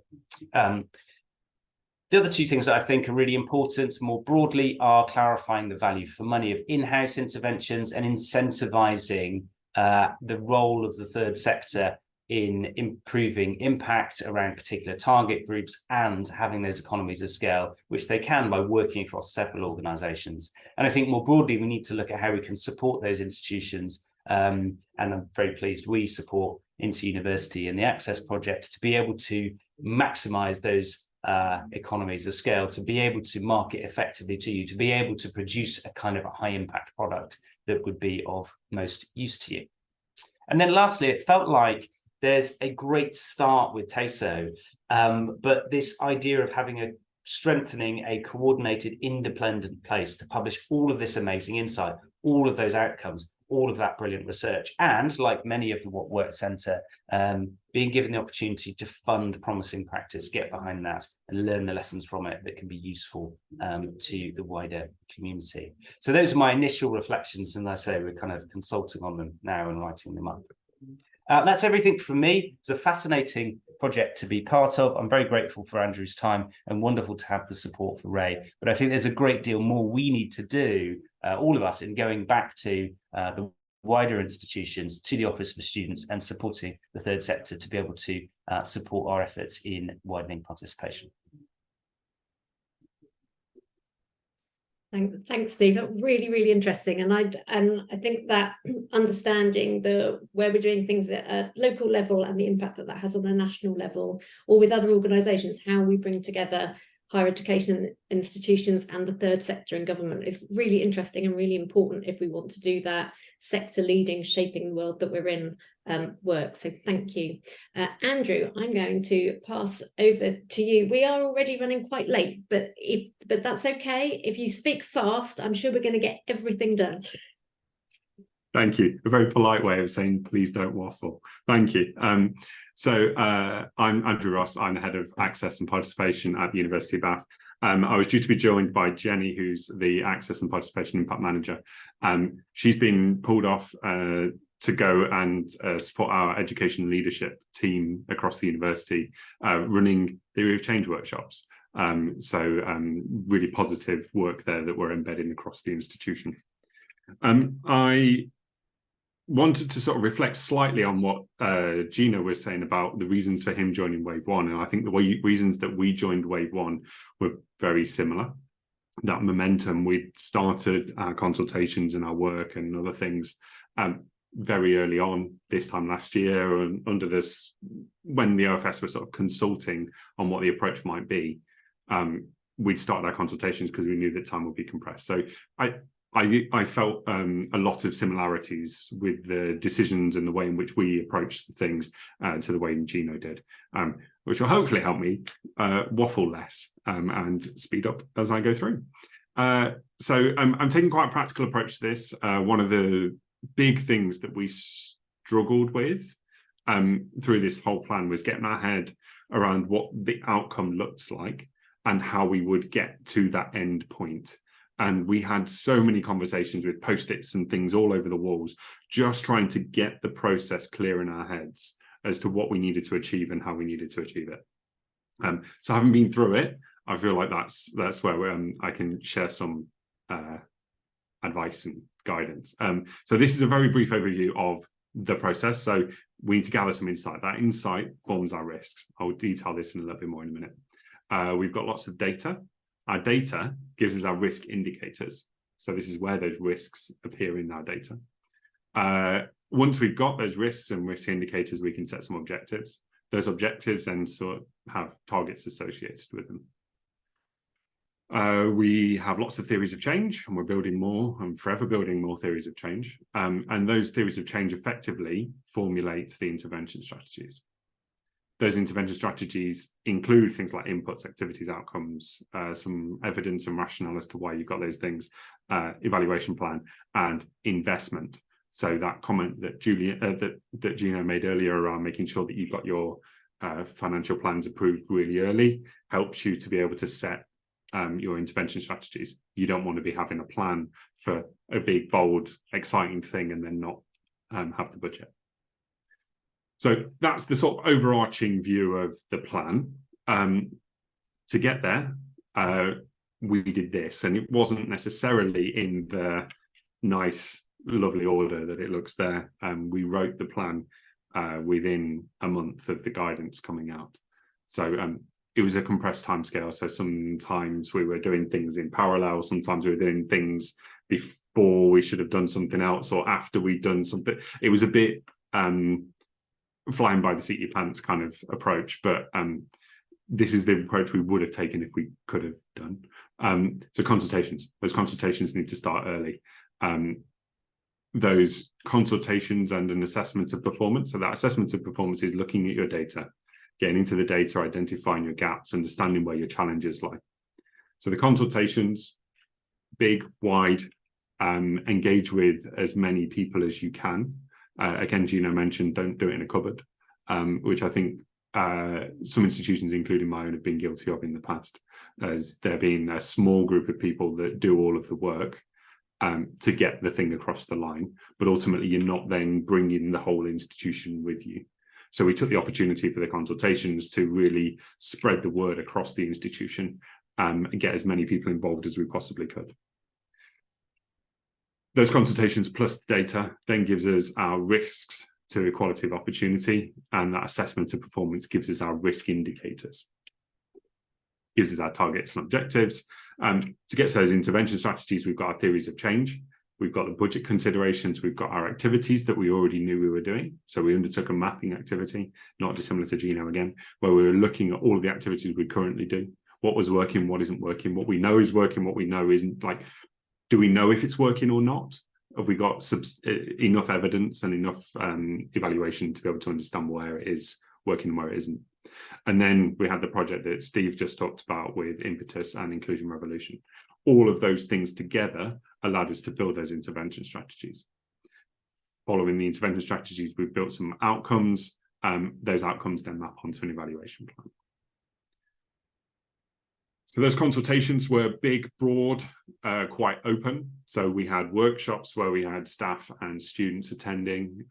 C: The other 2 things that I think are really important more broadly are clarifying the value for money of in-house interventions and incentivizing the role of the third sector in improving impact around particular target groups and having those economies of scale, which they can by working across several organisations. And I think more broadly, we need to look at how we can support those institutions. And I'm very pleased we support Inter-University and the Access Project to be able to maximise those economies of scale, to be able to market effectively to you, to be able to produce a kind of a high impact product that would be of most use to you. And then lastly, it felt like there's a great start with TASO, but this idea of having strengthening a coordinated, independent place to publish all of this amazing insight, all of those outcomes, all of that brilliant research, and like many of the What Works Centre, being given the opportunity to fund promising practice, get behind that and learn the lessons from it that can be useful to the wider community. So those are my initial reflections, and as I say, we're kind of consulting on them now and writing them up. That's everything from me. It's a fascinating project to be part of. I'm very grateful for Andrew's time and wonderful to have the support for Ray. But I think there's a great deal more we need to do, all of us, in going back to the wider institutions, to the Office for Students, and supporting the third sector to be able to support our efforts in widening participation.
A: Thanks, Steve. Really, really interesting. And I think that understanding where we're doing things at a local level and the impact that has on a national level, or with other organisations, how we bring together higher education institutions and the third sector in government is really interesting and really important if we want to do that sector leading, shaping the world that we're in work. So thank you. Andrew, I'm going to pass over to you. We are already running quite late, but that's okay. If you speak fast, I'm sure we're going to get everything done.
D: Thank you. A very polite way of saying, please don't waffle. Thank you. So I'm Andrew Ross. I'm the head of access and participation at the University of Bath. I was due to be joined by Jenny, who's the access and participation impact manager. She's been pulled off to go and support our education leadership team across the university, running theory of change workshops. Really positive work there that we're embedding across the institution. I wanted to sort of reflect slightly on what Gino was saying about the reasons for him joining Wave One. And I think the reasons that we joined Wave One were very similar. That momentum, we'd started our consultations and our work and other things very early on this time last year, and under this, when the OFS were sort of consulting on what the approach might be, we'd started our consultations because we knew that time would be compressed. So I felt a lot of similarities with the decisions and the way in which we approached things to the way Gino did, which will hopefully help me waffle less and speed up as I go through. So I'm taking quite a practical approach to this. One of the big things that we struggled with through this whole plan was getting our head around what the outcome looks like and how we would get to that end point. And we had so many conversations with Post-its and things all over the walls, just trying to get the process clear in our heads as to what we needed to achieve and how we needed to achieve it. So having been through it, I feel like that's where I can share some advice and guidance. So this is a very brief overview of the process. So we need to gather some insight. That insight forms our risks. I'll detail this in a little bit more in a minute. We've got lots of data. Our data gives us our risk indicators. So this is where those risks appear in our data. Once we've got those risks and risk indicators, we can set some objectives. Those objectives then sort of have targets associated with them. We have lots of theories of change, and we're building more and forever building more theories of change. And those theories of change effectively formulate the intervention strategies. Those intervention strategies include things like inputs, activities, outcomes, some evidence and rationale as to why you've got those things, evaluation plan, and investment. So that comment that that Gino made earlier around making sure that you've got your financial plans approved really early helps you to be able to set your intervention strategies. You don't want to be having a plan for a big, bold, exciting thing and then not have the budget. So that's the sort of overarching view of the plan. To get there, we did this, and it wasn't necessarily in the nice, lovely order that it looks there. We wrote the plan within a month of the guidance coming out. So it was a compressed timescale. So sometimes we were doing things in parallel, sometimes we were doing things before we should have done something else, or after we'd done something. It was a bit flying by the seat of your pants kind of approach, but this is the approach we would have taken if we could have done. So consultations, those consultations need to start early. Those consultations and an assessment of performance. So that assessment of performance is looking at your data, getting into the data, identifying your gaps, understanding where your challenges lie. So the consultations, big, wide, engage with as many people as you can. Again, Gino mentioned, don't do it in a cupboard, which I think some institutions, including my own, have been guilty of in the past, as there being a small group of people that do all of the work to get the thing across the line, but ultimately you're not then bringing the whole institution with you. So we took the opportunity for the consultations to really spread the word across the institution and get as many people involved as we possibly could. Those consultations plus the data then gives us our risks to equality of opportunity, and that assessment of performance gives us our risk indicators, gives us our targets and objectives. To get to those intervention strategies, we've got our theories of change, we've got the budget considerations, we've got our activities that we already knew we were doing. So we undertook a mapping activity, not dissimilar to Gino again, where we were looking at all of the activities we currently do, what was working, what isn't working, what we know is working, what we know isn't. Like, do we know if it's working or not? Have we got enough evidence and enough evaluation to be able to understand where it is working and where it isn't? And then we had the project that Steve just talked about with Impetus and Inclusion Revolution. All of those things together allowed us to build those intervention strategies. Following the intervention strategies, we've built some outcomes. Those outcomes then map onto an evaluation plan. So those consultations were big, broad, quite open. So we had workshops where we had staff and students attending.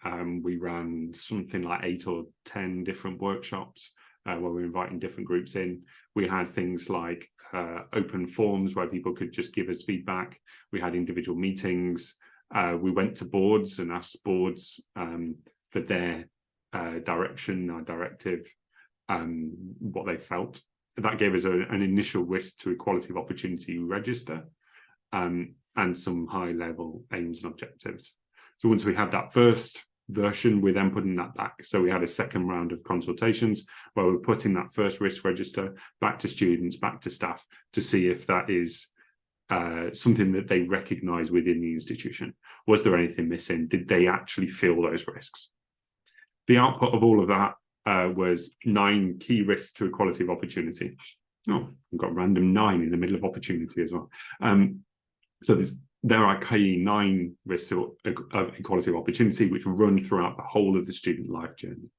D: We ran something like 8 or 10 different workshops where we were inviting different groups in. We had things like open forums where people could just give us feedback. We had individual meetings. We went to boards and asked boards for their direction or directive, what they felt. That gave us an initial risk to equality of opportunity register and some high level aims and objectives. So once we had that first version, we're then putting that back. So we had a second round of consultations where we're putting that first risk register back to students, back to staff, to see if that is something that they recognize within the institution. Was there anything missing? Did they actually feel those risks? The output of all of that was 9 key risks to equality of opportunity. Oh, we've got random 9 in the middle of opportunity as well. So there are key 9 risks of equality of opportunity, which run throughout the whole of the student life journey.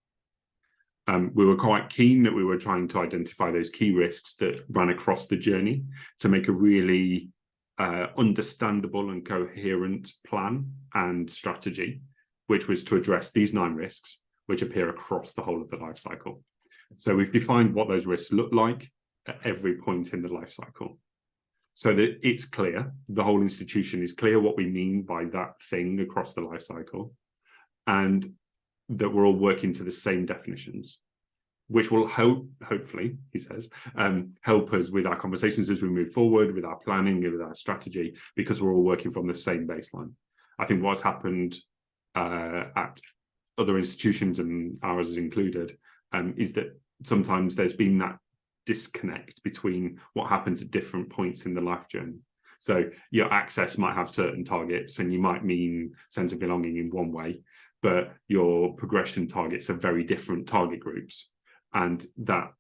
D: We were quite keen that we were trying to identify those key risks that ran across the journey to make a really understandable and coherent plan and strategy, which was to address these 9 risks, which appear across the whole of the life cycle. So we've defined what those risks look like at every point in the life cycle, so that it's clear, the whole institution is clear what we mean by that thing across the life cycle, and that we're all working to the same definitions, which will hopefully, he says, help us with our conversations as we move forward, with our planning, with our strategy, because we're all working from the same baseline. I think what's happened at other institutions, and ours is included, is that sometimes there's been that disconnect between what happens at different points in the life journey. So your access might have certain targets and you might mean sense of belonging in one way, but your progression targets are very different target groups. And that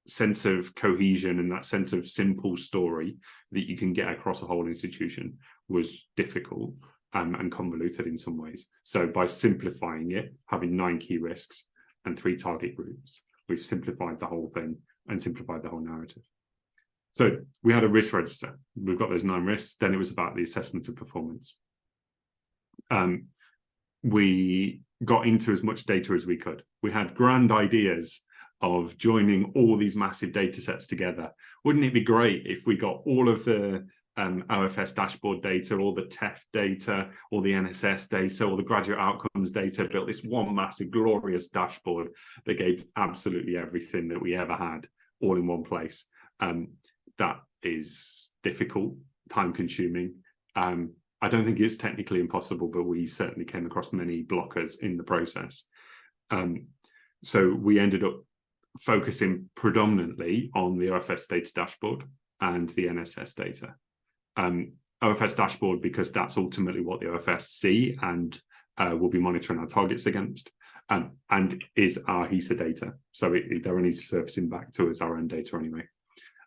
D: sense of cohesion and that sense of simple story that you can get across a whole institution was difficult and convoluted in some ways. So by simplifying it, having 9 key risks and 3 target groups, we've simplified the whole thing and simplified the whole narrative. So we had a risk register. We've got those 9 risks. Then it was about the assessment of performance. We got into as much data as we could. We had grand ideas of joining all these massive data sets together. Wouldn't it be great if we got all of the OFS dashboard data, all the TEF data, all the NSS data, all the graduate outcomes data, built this one massive glorious dashboard that gave absolutely everything that we ever had all in one place. That is difficult, time consuming. I don't think it's technically impossible, but we certainly came across many blockers in the process. So we ended up focusing predominantly on the OFS data dashboard and the NSS data. OFS dashboard, because that's ultimately what the OFS see and will be monitoring our targets against, and is our HESA data. So they're only surfacing back to us our own data anyway.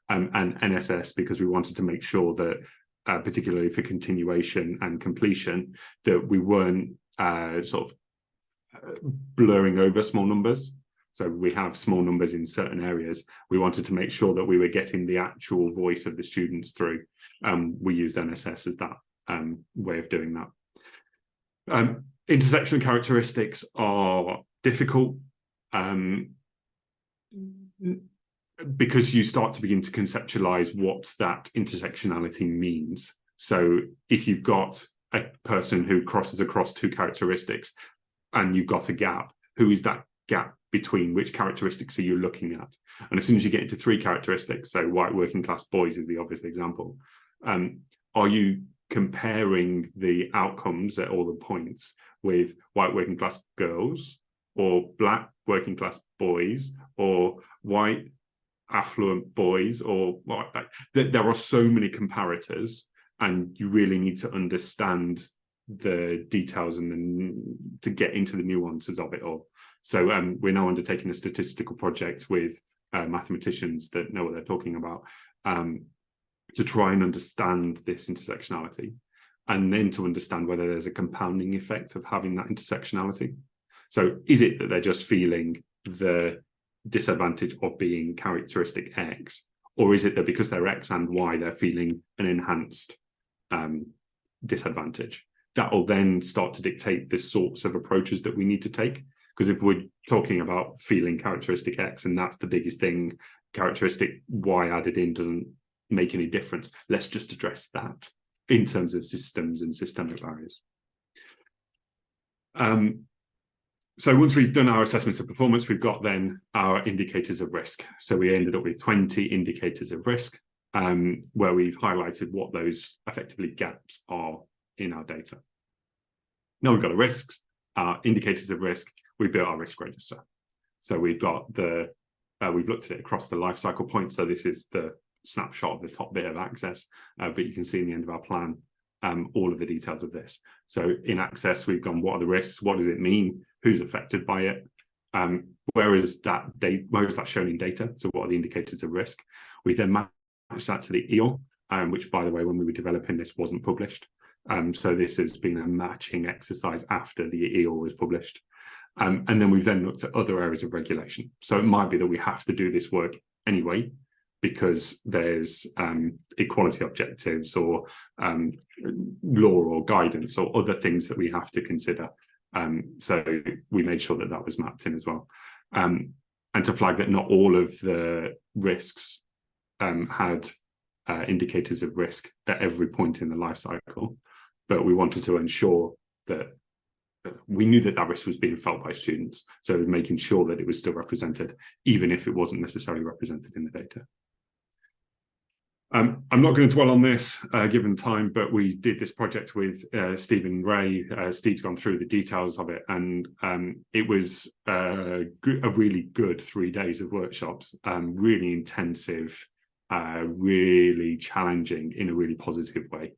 D: And NSS, because we wanted to make sure that, particularly for continuation and completion, that we weren't sort of blurring over small numbers. So we have small numbers in certain areas. We wanted to make sure that we were getting the actual voice of the students through. We used NSS as that way of doing that. Intersection characteristics are difficult because you start to begin to conceptualize what that intersectionality means. So if you've got a person who crosses across two characteristics and you've got a gap, who is that gap between? Which characteristics are you looking at? And as soon as you get into three characteristics, so white working class boys is the obvious example, are you comparing the outcomes at all the points with white working class girls or black working class boys or white affluent boys, or there are so many comparators, and you really need to understand the details and then to get into the nuances of it all. So we're now undertaking a statistical project with mathematicians that know what they're talking about, to try and understand this intersectionality, and then to understand whether there's a compounding effect of having that intersectionality. So is it that they're just feeling the disadvantage of being characteristic X, or is it that because they're X and Y, they're feeling an enhanced disadvantage? That will then start to dictate the sorts of approaches that we need to take. Because if we're talking about feeling characteristic X and that's the biggest thing, characteristic Y added in doesn't make any difference. Let's just address that in terms of systems and systemic barriers. So once we've done our assessments of performance, we've got then our indicators of risk. So we ended up with 20 indicators of risk, where we've highlighted what those effectively gaps are in our data. Now we've got our risks, our indicators of risk, we built our risk register. So we've got we've looked at it across the life cycle point. So this is the snapshot of the top bit of access, but you can see in the end of our plan, all of the details of this. So in access, we've gone, what are the risks? What does it mean? Who's affected by it? Where is that shown in data? So what are the indicators of risk? We then matched that to the EOR, which, by the way, when we were developing this, wasn't published. So this has been a matching exercise after the EOR was published. And then we've then looked at other areas of regulation. So it might be that we have to do this work anyway, because there's equality objectives or law or guidance or other things that we have to consider. So we made sure that that was mapped in as well. And to flag that not all of the risks had indicators of risk at every point in the life cycle, but we wanted to ensure that we knew that that risk was being felt by students. So making sure that it was still represented, even if it wasn't necessarily represented in the data. I'm not going to dwell on this given time, but we did this project with Stephen Ray. Steve's gone through the details of it, and it was a really good 3 days of workshops, really intensive, really challenging in a really positive way.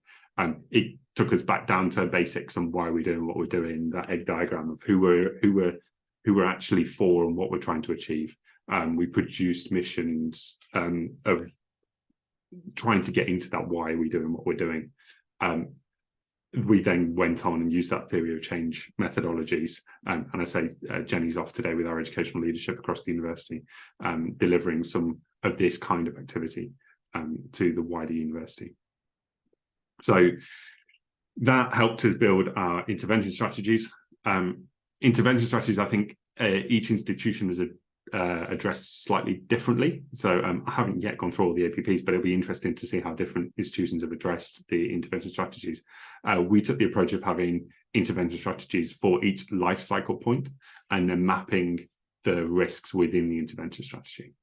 D: It took us back down to basics on why we're doing what we're doing, that egg diagram of who we're actually for and what we're trying to achieve. We produced missions of trying to get into that why are we doing what we're doing. We then went on and used that theory of change methodologies, and I say Jenny's off today with our educational leadership across the university, delivering some of this kind of activity to the wider university. So that helped us build our intervention strategies. Intervention strategies, I think each institution has addressed slightly differently. So I haven't yet gone through all the APPs, but it'll be interesting to see how different institutions have addressed the intervention strategies. We took the approach of having intervention strategies for each life cycle point and then mapping the risks within the intervention strategy.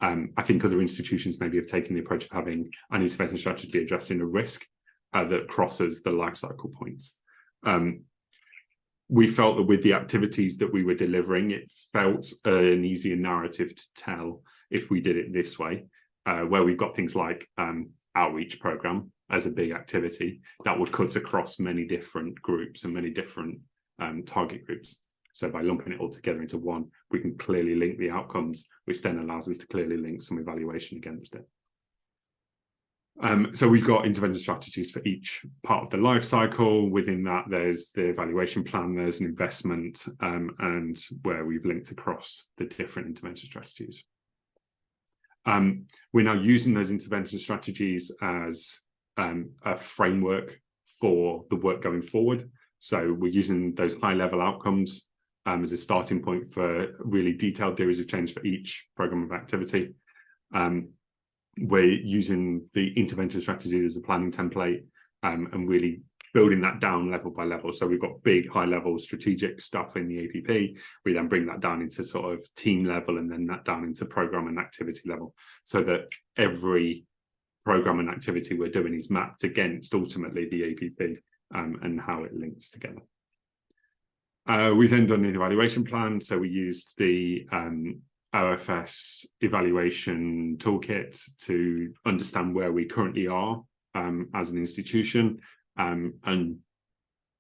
D: I think other institutions maybe have taken the approach of having an intervention strategy addressing a risk that crosses the life cycle points. We felt that with the activities that we were delivering, it felt an easier narrative to tell if we did it this way, where we've got things like outreach program as a big activity that would cut across many different groups and many different target groups. So by lumping it all together into one, we can clearly link the outcomes, which then allows us to clearly link some evaluation against it. So we've got intervention strategies for each part of the life cycle. Within that, there's the evaluation plan, there's an investment, and where we've linked across the different intervention strategies. We're now using those intervention strategies as a framework for the work going forward. So we're using those high-level outcomes as a starting point for really detailed theories of change for each program of activity. We're using the intervention strategies as a planning template and really building that down level by level. So we've got big, high level strategic stuff in the APP. We then bring that down into sort of team level, and then that down into program and activity level, so that every program and activity we're doing is mapped against ultimately the APP and how it links together. We've then done an evaluation plan. So we used the OFS evaluation toolkit to understand where we currently are as an institution, and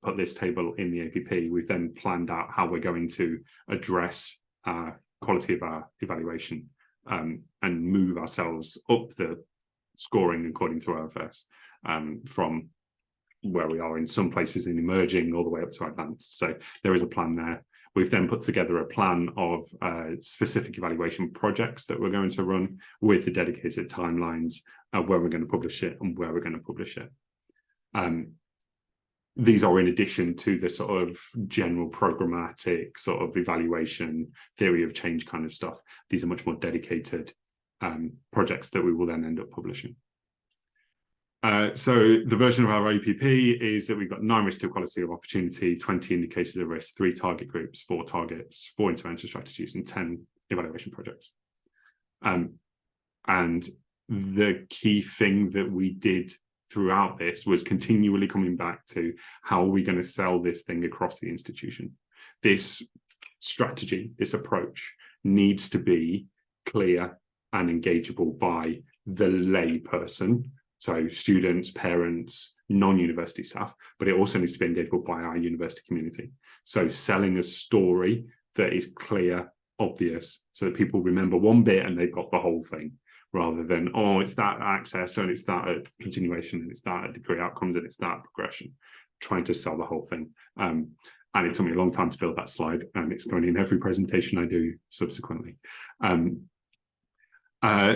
D: put this table in the APP. We've then planned out how we're going to address quality of our evaluation and move ourselves up the scoring according to OFS, from where we are in some places in emerging all the way up to advanced. So there is a plan there. We've then put together a plan of specific evaluation projects that we're going to run with the dedicated timelines of where we're going to publish it and where we're going to publish it. These are in addition to the sort of general programmatic sort of evaluation, theory of change kind of stuff. These are much more dedicated projects that we will then end up publishing. So the version of our APP is that we've got 9 risks to equality of opportunity, 20 indicators of risk, 3 target groups, 4 targets, 4 intervention strategies, and 10 evaluation projects. And the key thing that we did throughout this was continually coming back to how are we going to sell this thing across the institution. This strategy, this approach needs to be clear and engageable by the lay person. So students, parents, non-university staff, but it also needs to be engageable by our university community. So selling a story that is clear, obvious, so that people remember one bit and they've got the whole thing, rather than, oh, it's that access and it's that continuation and it's that degree outcomes and it's that progression. Trying to sell the whole thing. And it took me a long time to build that slide, and it's going in every presentation I do subsequently.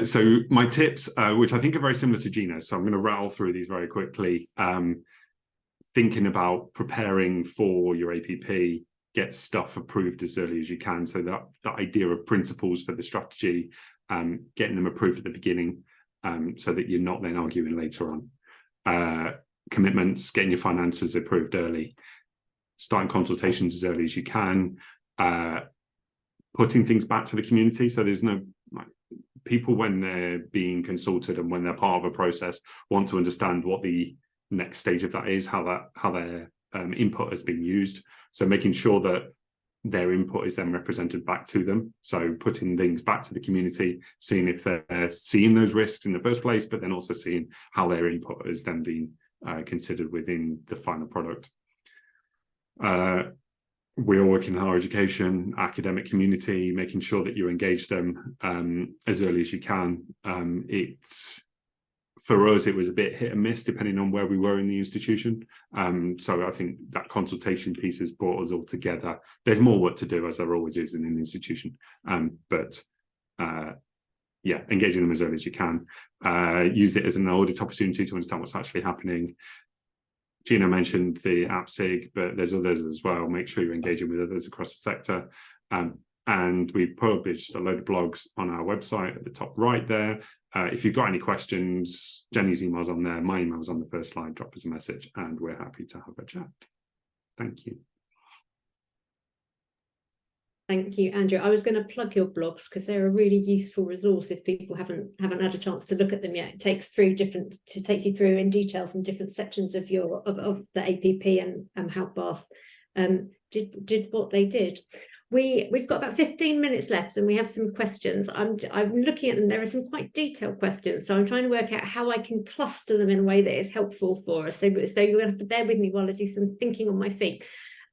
D: So my tips, which I think are very similar to Gino's, so I'm going to rattle through these very quickly. Thinking about preparing for your APP, get stuff approved as early as you can. So that idea of principles for the strategy, getting them approved at the beginning, so that you're not then arguing later on. Commitments, getting your finances approved early, starting consultations as early as you can, putting things back to the community. So there's no, people when they're being consulted and when they're part of a process want to understand what the next stage of that is, how their input has been used. So making sure that their input is then represented back to them. So putting things back to the community, seeing if they're seeing those risks in the first place, but then also seeing how their input has then been considered within the final product. We all work in higher education, academic community, making sure that you engage them as early as you can. For us, it was a bit hit and miss depending on where we were in the institution. So I think that consultation piece has brought us all together. There's more work to do, as there always is in an institution. Yeah, engaging them as early as you can. Use it as an audit opportunity to understand what's actually happening. Gino mentioned the AppSig, but there's others as well. Make sure you're engaging with others across the sector. And we've published a load of blogs on our website at the top right there. If you've got any questions, Jenny's email's on there, my email's on the first slide, drop us a message and we're happy to have a chat. Thank you.
A: Thank you, Andrew. I was going to plug your blogs because they're a really useful resource if people haven't had a chance to look at them yet. It takes you through in detail some different sections of the APP and how Bath did what they did. We've got about 15 minutes left and we have some questions. I'm looking at them. There are some quite detailed questions, so I'm trying to work out how I can cluster them in a way that is helpful for us. So you're going to have to bear with me while I do some thinking on my feet.